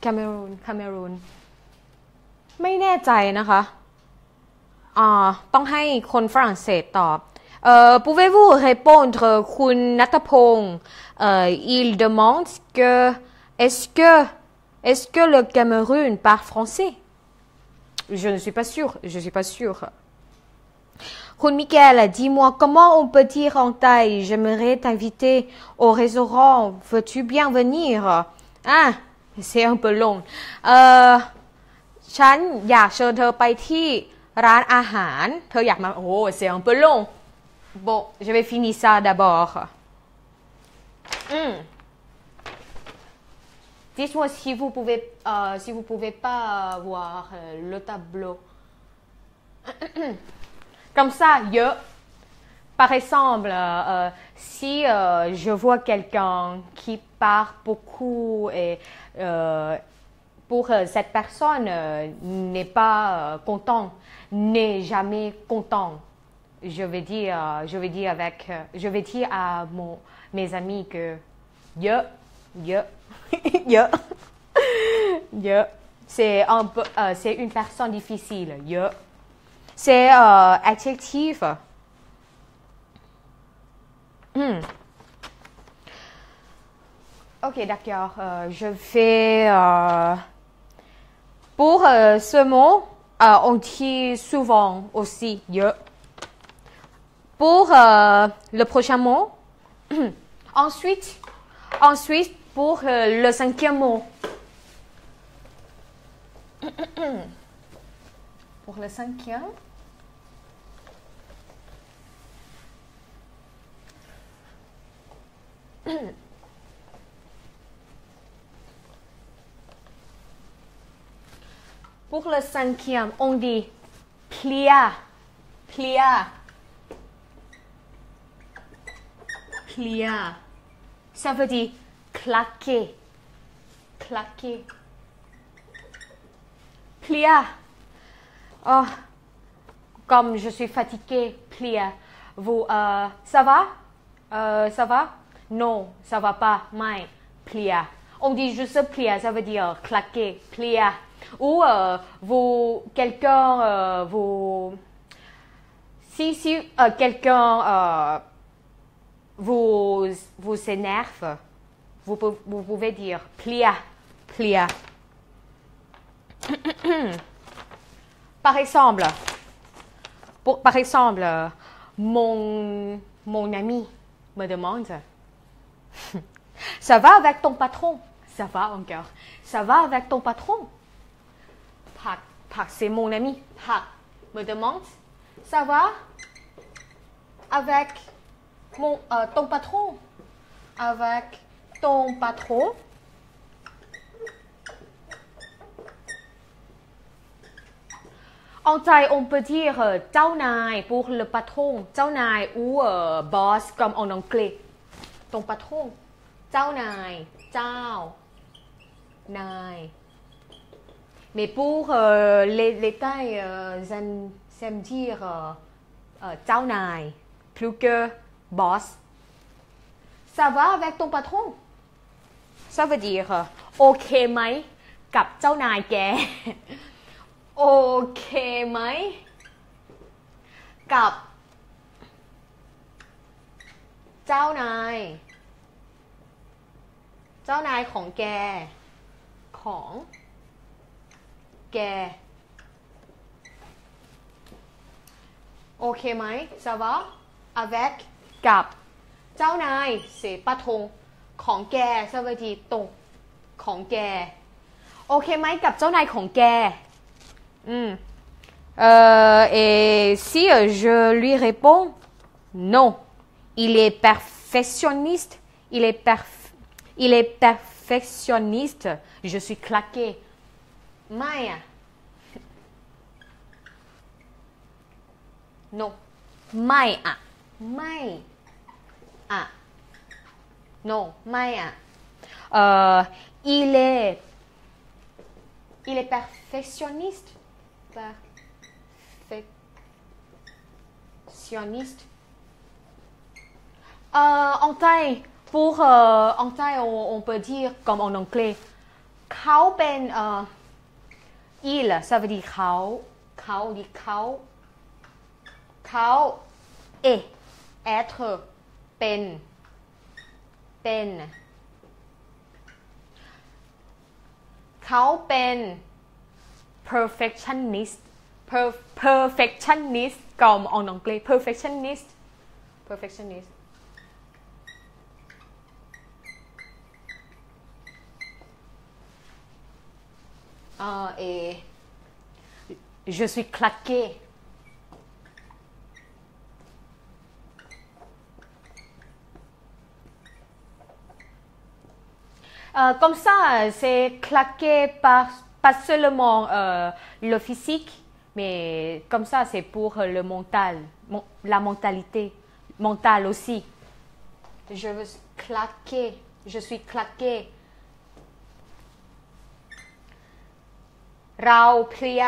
Cameroun ไม่แน่ใจนะคะต้องให้คนฝรั่งเศสตอบpouvez-vous répondre คุณณัฐพงศ์il demande que est-ce que le Cameroun parle français je ne suis pas sûre คุณมิแกล dis-moi comment on peut dire en thaï j'aimerais t'inviter au restaurant veux-tu bien venir c'est un peu long ฉันอยากเชิญเธอไปที่ร้านอาหารเธออยากมาc'est un peu long bon je vais finir ça d'abord dites-moi si vous pouvez pas voir le tableau comme ça เยอะ par exemple si je vois quelqu'un qui parle beaucoup et pour cette personne n'est pas content n'est jamais content je vais dire à mes amis que เยอะ c'est une personne difficile เยอะ c'est adjectif ok d'accord je vais pour ce mot on dit souvent aussi เยอะ pour le prochain mot ensuite pour le cinquième mot pour le cinquième pour le cinquième on dit plia ça veut dire claquer Plia. Oh, comme je suis fatiguée, plia. Vous, ça va? Ça va? Non, ça va pas. Mais, plia. On dit juste plia, ça veut dire claquer, plia. Ou vous, quelqu'un, vous, si quelqu'un vous s'énerve, vous pouvez dire plia, plia. Par exemple, mon ami me demande, ça va avec ton patron? Ça va encore. Ça va avec ton patron? C'est mon ami. Me demande, ça va avec ton patron? Avec ton patron? En Thaï, on peut dire Chao Nai pour le patron. Chao Nai ou boss comme en anglais. Ton patron. Chao Nai. Chao Nai. Mais pour les Thaïs, j'aime dire Chao Nai plus que boss. Ça va avec ton patron? Ça veut dire OK ไหมกับเจ้านายแก โอเคไหมกับเจ้านายของแกโอเคไหม ça va avec กับเจ้านาย c'est patron ของแก ça veut dire ตรงของแกโอเคไหมกับเจ้านายของแกet si je lui réponds non, il est perfectionniste, il est perfectionniste, je suis claquée. Maya. Non. Maya. Maya. Non, Maya. Il est perfectionniste. Perfectionniste. En Thaï, en Thaï, on peut dire comme en anglais, เขาเป็นil, ça veut dire เขาdit เขา est être เป็นเขาเป็น perfectionist perfectionist comme en anglais perfectionist et je suis claquée. Comme ça, c'est claqué pas seulement le physique, mais comme ça, c'est pour le mental, la mentalité, mentale aussi. Je suis claquée. เราเพลีย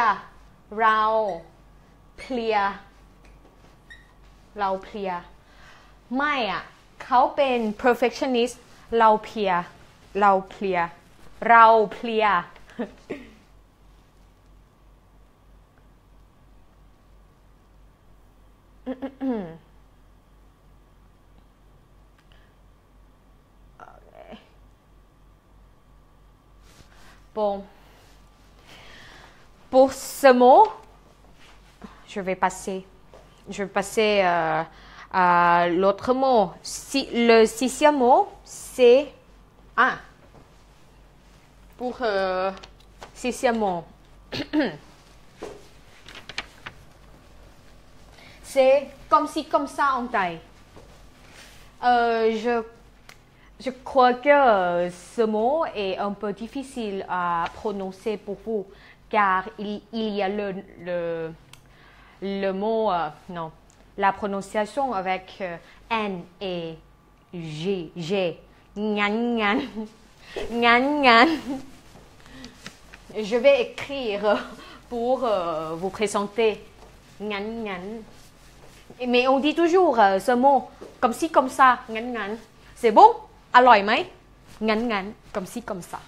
ไม่อ่ะเขาเป็น perfectionist เราเพลียBon. Pour ce mot, je vais passer à l'autre mot. Le sixième mot, c'est pour sixième mot. C'est comme ci, comme ça en Thaï. Je crois que ce mot est un peu difficile à prononcer pour vous, car il y a le mot, non, la prononciation avec N et G. Ngan. Je vais écrire pour vous présenter. Ngan ngan. Mais on dit toujours ce mot comme ci, comme ça. Ngan ngan. C'est bon? Aloy mai? Ngan ngan. Comme ci, comme ça.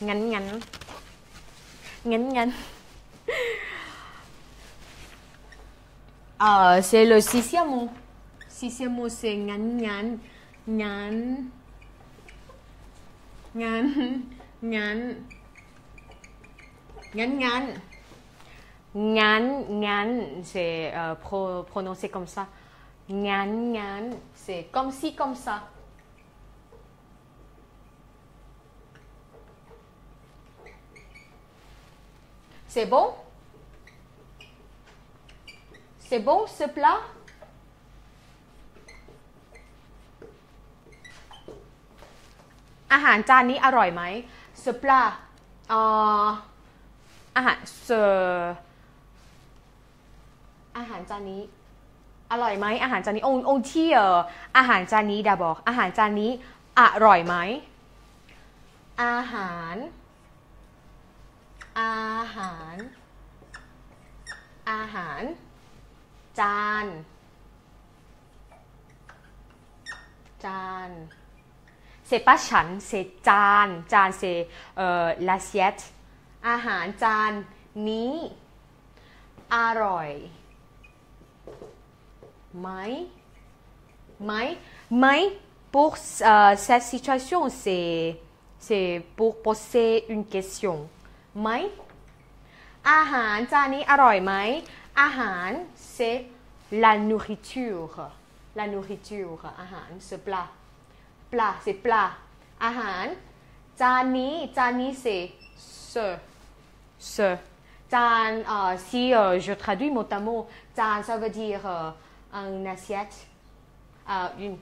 Ngan ngan. Ngan ngan. C'est le sixième mot. Sixième mot, c'est ngan ngan. Ngan. Ngan. Ngan. Ngan ngan. Ngan ngan, c'est prononcé comme ça. Ngan ngan, c'est comme ci, comme ça. C'est bon? C'est bon ce plat? Ahan jaanนี้อร่อยไหม Ce plat อาหารจานนี้อร่อยไหมอาหารจานนี้on dit อาหารจานนี้ d'abord อาหารจานนี้อร่อยไหมอาหารจานc'est pas ฉัน c'est จาน c'est l'assiette อาหารจานนี้อร่อยไหม pour cette situation c'est pour poser une question ไหมอาหารจานนี้อร่อยไหมอาหาร c'est la nourriture อาหาร ce plat c'est plat อาหารจานนี้c'est ce จาน si je traduis mot à mot จาน ça veut dire une assiette une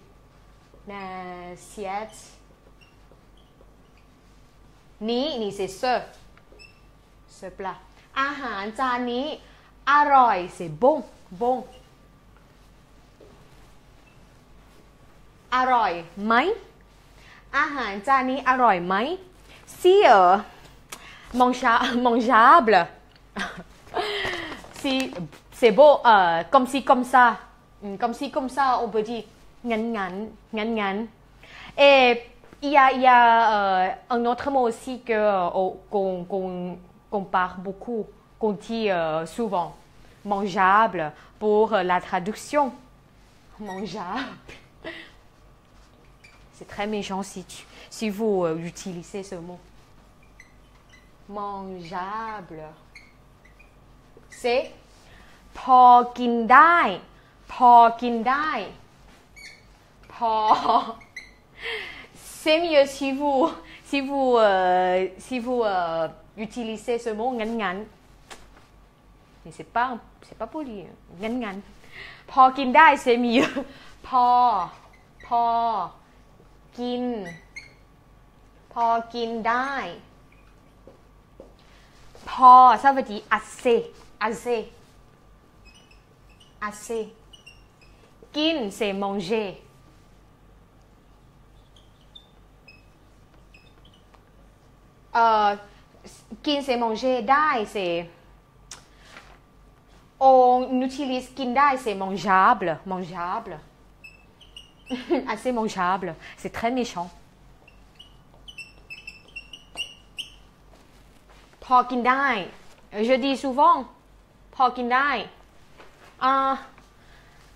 assiette นี้c'est ce plat อาหารจานนี้อร่อย c'est bon อร่อยไหมอาหารจานนี้อร่อยไหม si mangeable si c'est beau comme ci comme ça on peut dire ngan et il y a un autre mot aussi que qu'on parle beaucoup qu'on dit souvent mangeable pour la traduction mangeable. C'est très méchant si vous utilisez ce mot. Mangeable. C'est พอกินได้พอ C'est mieux si vous utilisez ce mot ngan. Mais c'est pas poli. Ngan. พอกินได้ c'est mieux. พอกินได้พอ ça veut dire assez กิน c'est manger กิน c'est manger ได้ c'est on utilise กินได้ c'est mangeable assez mangeable c'est très méchant พอกินได้ je dis souvent พอกินได้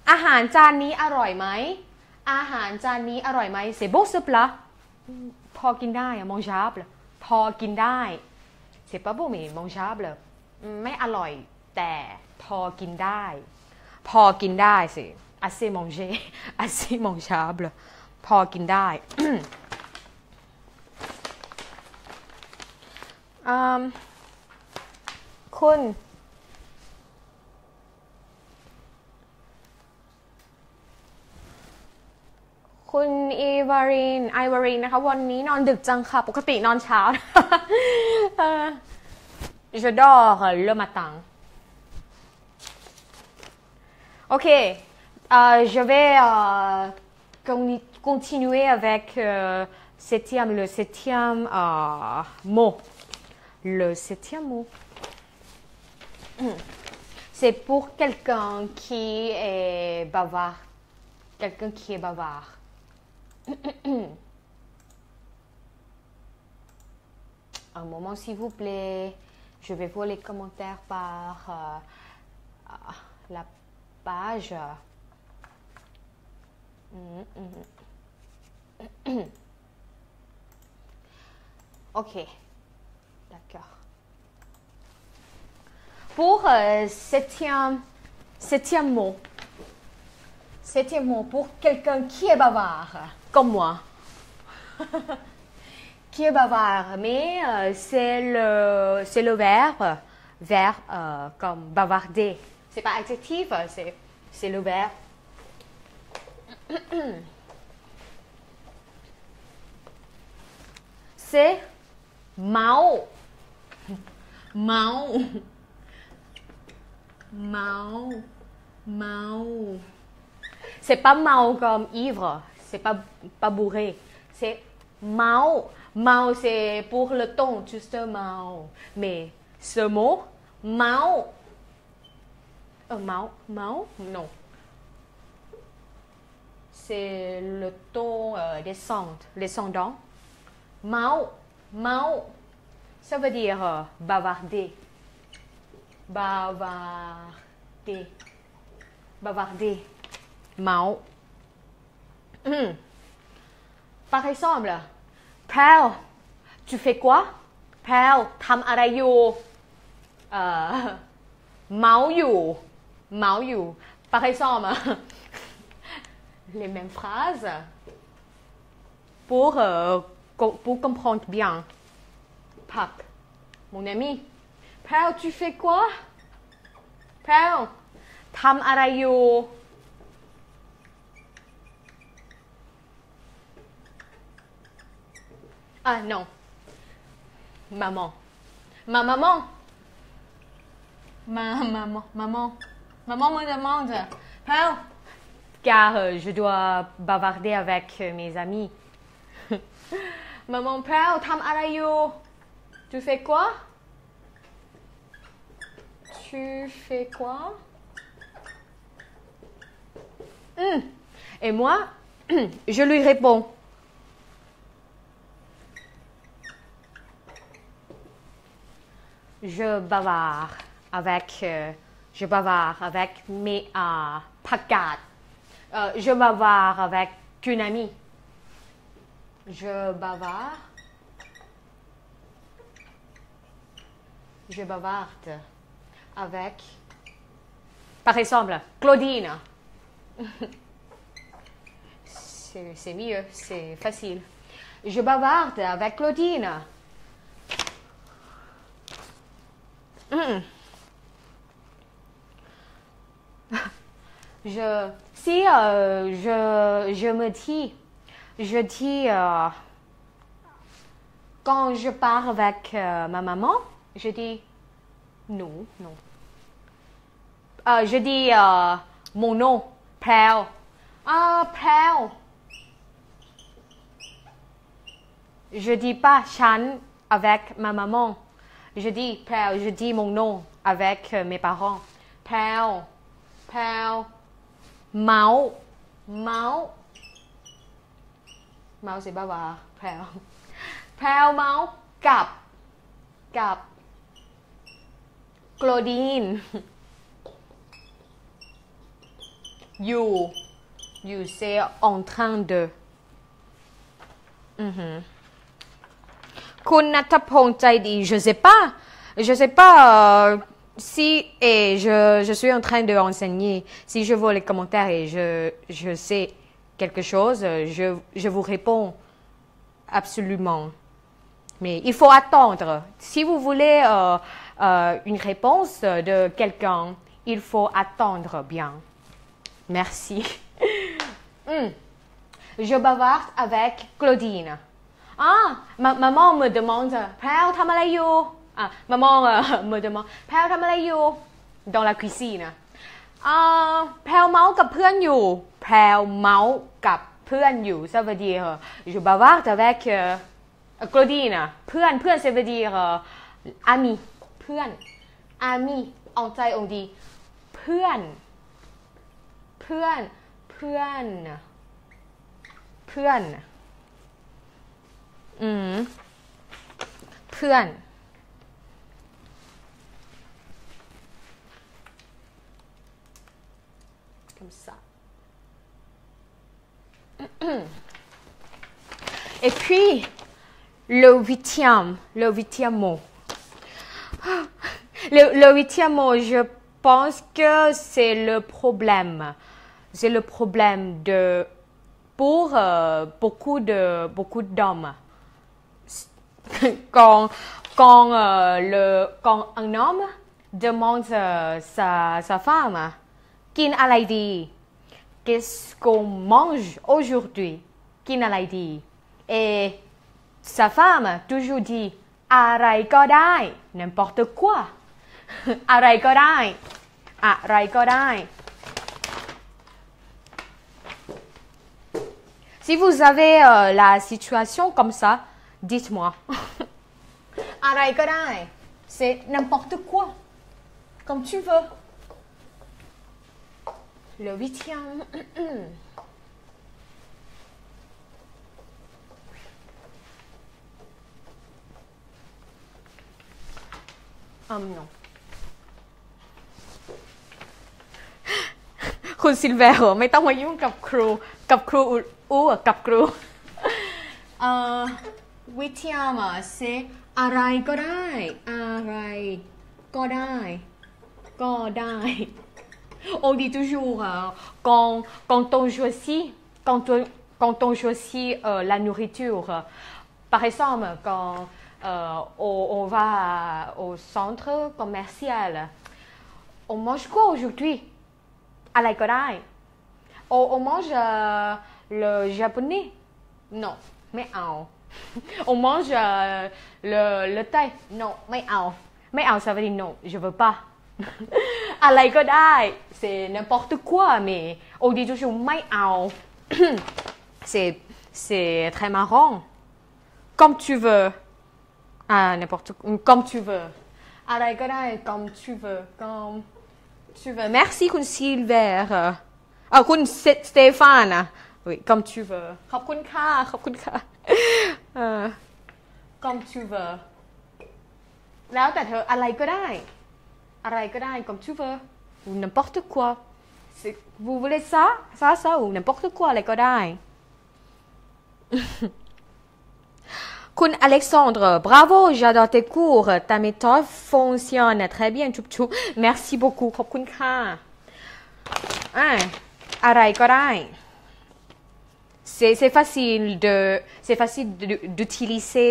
อาหารจานนี้อร่อยไหมอาหารจานนี้อร่อยไหม c'est beau ce plat พอกินได้ mangeable พอกินได้ c'est pas beau mais mangeable ไม่อร่อยแต่พอกินได้ c'est assez manger assez mangeable พอกินได้ คุณอีวารินนะคะวันนี้นอนดึกจังค่ะปกตินอนเช้า Je dors le matin. Ok, je vais continuer avec le septième mot. Le septième mot. C'est pour quelqu'un qui est bavard. Quelqu'un qui est bavard. Un moment, s'il vous plaît. Je vais voir les commentaires par la page. Ok. D'accord. Pour septième mot. Septième mot pour quelqu'un qui est bavard, comme moi. Qui est bavard, mais c'est le verbe comme bavarder. C'est pas adjectif, c'est le verbe. C'est máu. Máu. Máu. Máu. C'est pas máu comme ivre, c'est pas bourré. C'est máu. Máu, c'est pour le ton, justement. Mais ce mot, máu. Máu? Non. C'est le ton descendant. Máu. Ça veut dire bavarder. Bavarder. Máu. Par exemple, Pal, tu fais quoi? Pal, ทำอะไรอยู่ เมาอยู่ Par exemple, les mêmes phrases pour comprendre bien. Pap, mon ami. Pal, tu fais quoi? Pal, ทำอะไรอยู่ Ah non. Maman. Ma maman. Maman me demande. Pal, car je dois bavarder avec mes amis. Maman, Pal, ทำอะไรอยู่ Tu fais quoi? Et moi, je lui réponds. Je bavarde avec mes pagades. Je bavarde avec une amie. Je bavarde avec, par exemple, Claudine. C'est mieux, c'est facile. Je bavarde avec Claudine. Je dis, quand je pars avec ma maman, je dis non. Je dis mon nom, Pal. Pal. Je dis pas Chan avec ma maman. Je dis Pal, je dis mon nom avec mes parents. Pal. Máu. Máu, c'est bavard. Pal. Máu. Gặp. Claudine. You, c'est en train de. คุณณัฐพงษ์ใจดี je sais pas si et je suis en train de enseigner. Si je vois les commentaires et je sais quelque chose, je vous réponds absolument. Mais il faut attendre. Si vous voulez une réponse de quelqu'un, il faut attendre bien. Merci. Je bavarde avec Claudine. Maman me demande, Pal, ทำอะไรอยู่ Maman me demande, Pal, ทำอะไรอยู่ dans la cuisine. Pal เมาส์กับเพื่อนอยู่ Pal เมาส์กับ เพื่อนอยู่ ça veut dire je bavarde avec Claudine เพื่อน ça veut dire ami เพื่อน ami en Thaï on dit เพื่อน เพื่อน เพื่อน เพื่อน เพื่อน comme ça et puis le huitième mot le huitième mot je pense que c'est le problème de pour beaucoup d'hommes quand un homme demande sa femmeกินอะไรดี qu'est-ce qu'on mange aujourd'hui กินอะไรดี et sa femme toujours dit อะไรก็ได้ n'importe quoi อะไรก็ได้ อะไรก็ได้ si vous avez la situation comme ça dites-moi อะไรก็ได้ c'est n'importe quoi comme tu veux le huitième non คุณซิลเวอร์ไม่ต้องมายุ่งกับครูกับครูวิทยามาเซอะไรก็ได้อะไรก็ได้ก็ได้ on dit toujours quand on choisit la nourriture par exemple quand on va au centre commercial on mange quoi aujourd'hui อะไรก็ได้ on mange le japonais non ไม่เอา on mange le thaï non ไม่เอา ça veut dire non je veux pas อะไรก็ได้ c'est n'importe quoi mais on dit toujours ไม่เอา c'est très marrant comme tu veux n'importe comme tu veux อะไรก็ได้ comme tu veux merci คุณซิลเวอร์คุณสเตฟานoui comme tu veux ขอบคุณค่ะcomme tu veux แล้วแต่เธออะไรก็ได้ comme tu veux ou n'importe quoi vous voulez ça ou n'importe quoi อะไรก็ได้ คุณอเล็กซานดร์ bravo j'adore tes cours ta méthode fonctionne très bien choup merci beaucoup ขอบคุณค่ะอะไรก็ได้ c'est facile d'utiliser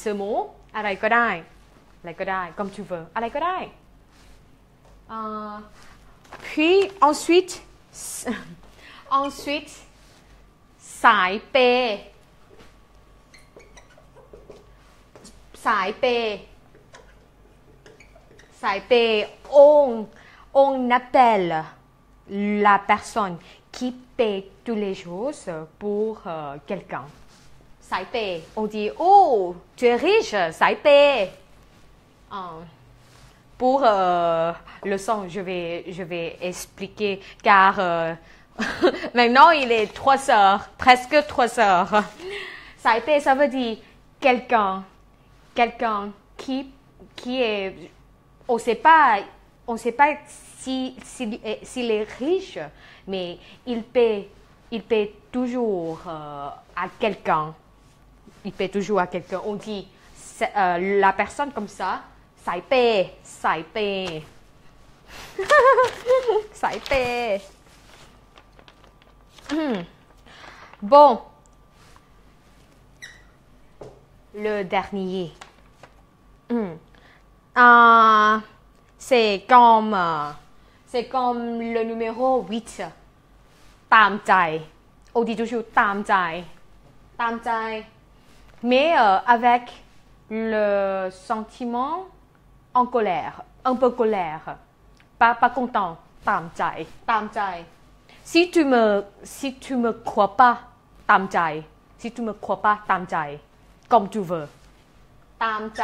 ce mot อะไรก็ได้ comme tu veux อะไรก็ได้ puis ensuite สายเปย์สายเปย์ on appelle la personne qui paie tous les jours pour quelqu'un สายเปย์ on dit oh tu es riche สายเปย์ pour le son je vais expliquer car maintenant il est 3 heures presque 3 heures สายเปย์ ça veut dire quelqu'un qui est on sait pas s'il est riche mais il paie toujours à quelqu'un on dit la personne comme ça สายเปย์ สายเปย์ bon le dernier c'est comme le numéro 8 ตามใจ on dit toujours ตามใจ mais avec le sentiment en colère un peu colère pas content ตามใจ si tu me crois pas ตามใจ si tu me crois pas ตามใจ comme tu veux ตามใจ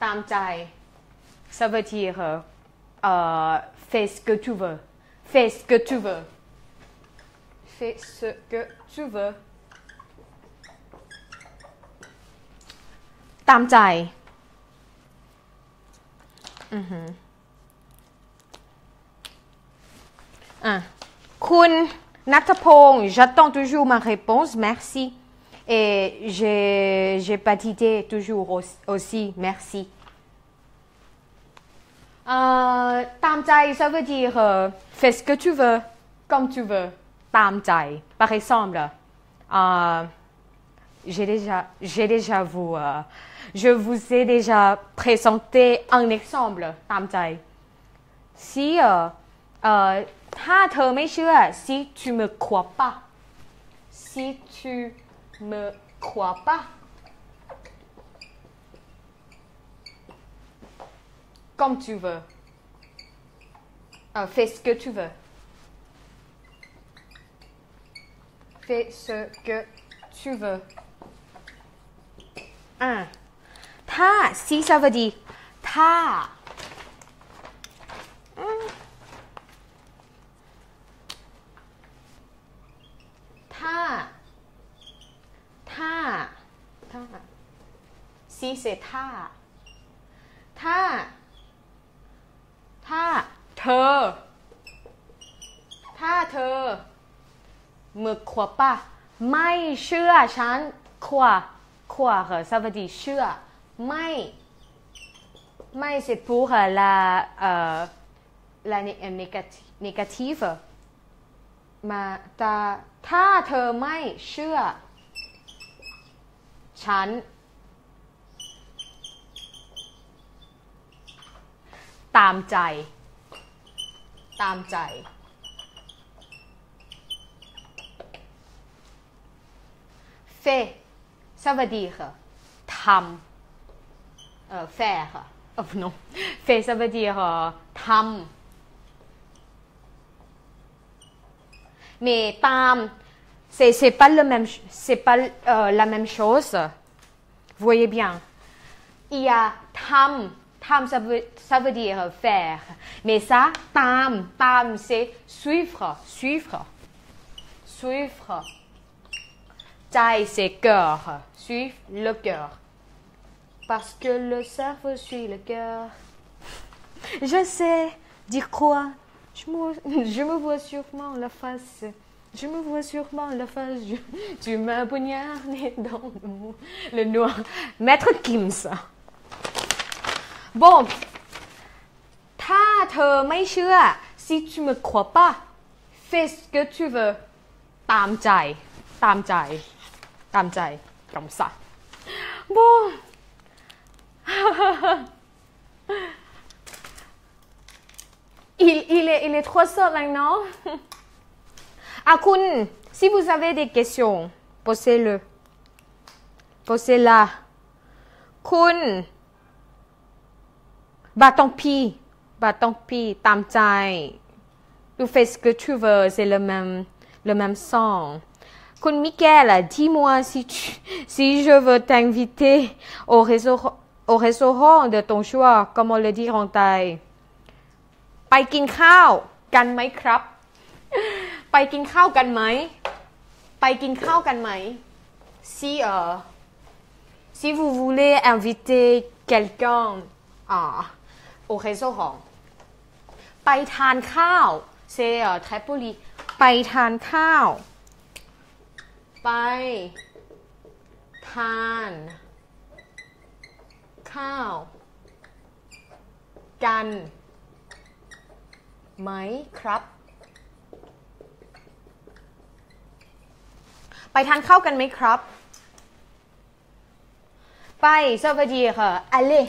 ตามใจ ça veut dire fais ce que tu veux fais ce que tu veux fais ce que tu veux ตามใจคุณณัฐพงษ์ j'attends toujours ma réponse merci et j'ai pas d'idée toujours aussi merci ตามใจ ça veut dire fais ce que tu veux comme tu veux ตามใจ par exemple je vous ai déjà présenté un exemple ตามใจ si ถ้าเธอไม่เชื่อ si tu me crois pas si tu me crois pas comme tu veux fais ce que tu veux fais ce que tu veux ถ้า si ça veut dire ถ้าsi c'est ถ้าเธอ me crois pas ไม่เชื่อฉัน croire ça veut dire เชื่อไม่ c'est pour la négative ถ้าเธอไม่เชื่อฉันตามใจ fait ça veut dire ทำfaire non fait ça veut dire ทำmais ตาม c'est pas la même chose vous voyez bien il y a ทำça veut dire faire mais ça ตาม c'est suivre ใจ c'est cœur suivre le cœur parce que le cerveau suit le cœur je sais dire quoi je me vois sûrement la face tu m'as poignardé dans le noir maître Gims bon ถ้าเธอไม่เชื่อ si tu me crois pas fais ce que tu veux ตามใจ comme ça bon il est trop seul maintenantคุณ si vous avez des questions posez-la คุณ bah tant pis ตามใจ tu fais ce que tu veux c'est le même sens คุณ Miguel dis-moi si je veux t'inviter au restaurant de ton choix comment le dire en thaï ไปกินข้าวกันไหมครับ ไปกินข้าวกันไหม si vous voulez inviter quelqu'un au restaurant ไปทานข้าว c'est très poli ไปทานข้าว ไปทานข้าวกันไหมครับ ไปทานข้าวกันไหมครับ ไป ça veut dire aller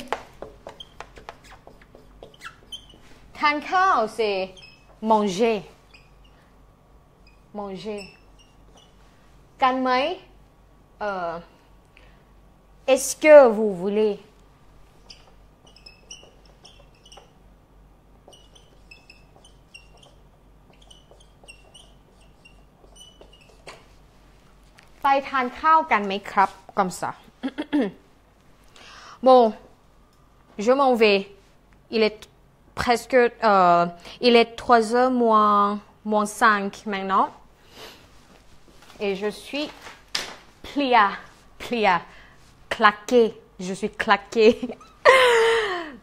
ทานข้าว c'est manger กันไหมest-ce que vous voulez ไปทานข้าวกันไหมครับ comme ça bon je m'en vais il est presque il est 3h moins 5 maintenant et je suis claquée je suis claquée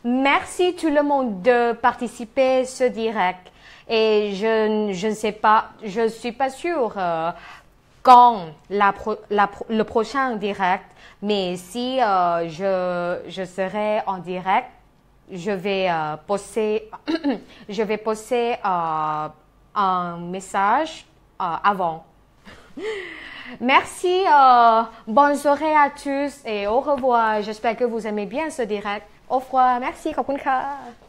merci tout le monde de participer à ce direct et je ne sais pas je suis pas sûre quand le prochain direct mais si je serai en direct je vais poster un message avant merci bonne soirée à tous et au revoir j'espère que vous aimez bien ce direct au revoir merci ขอบคุณค่ะ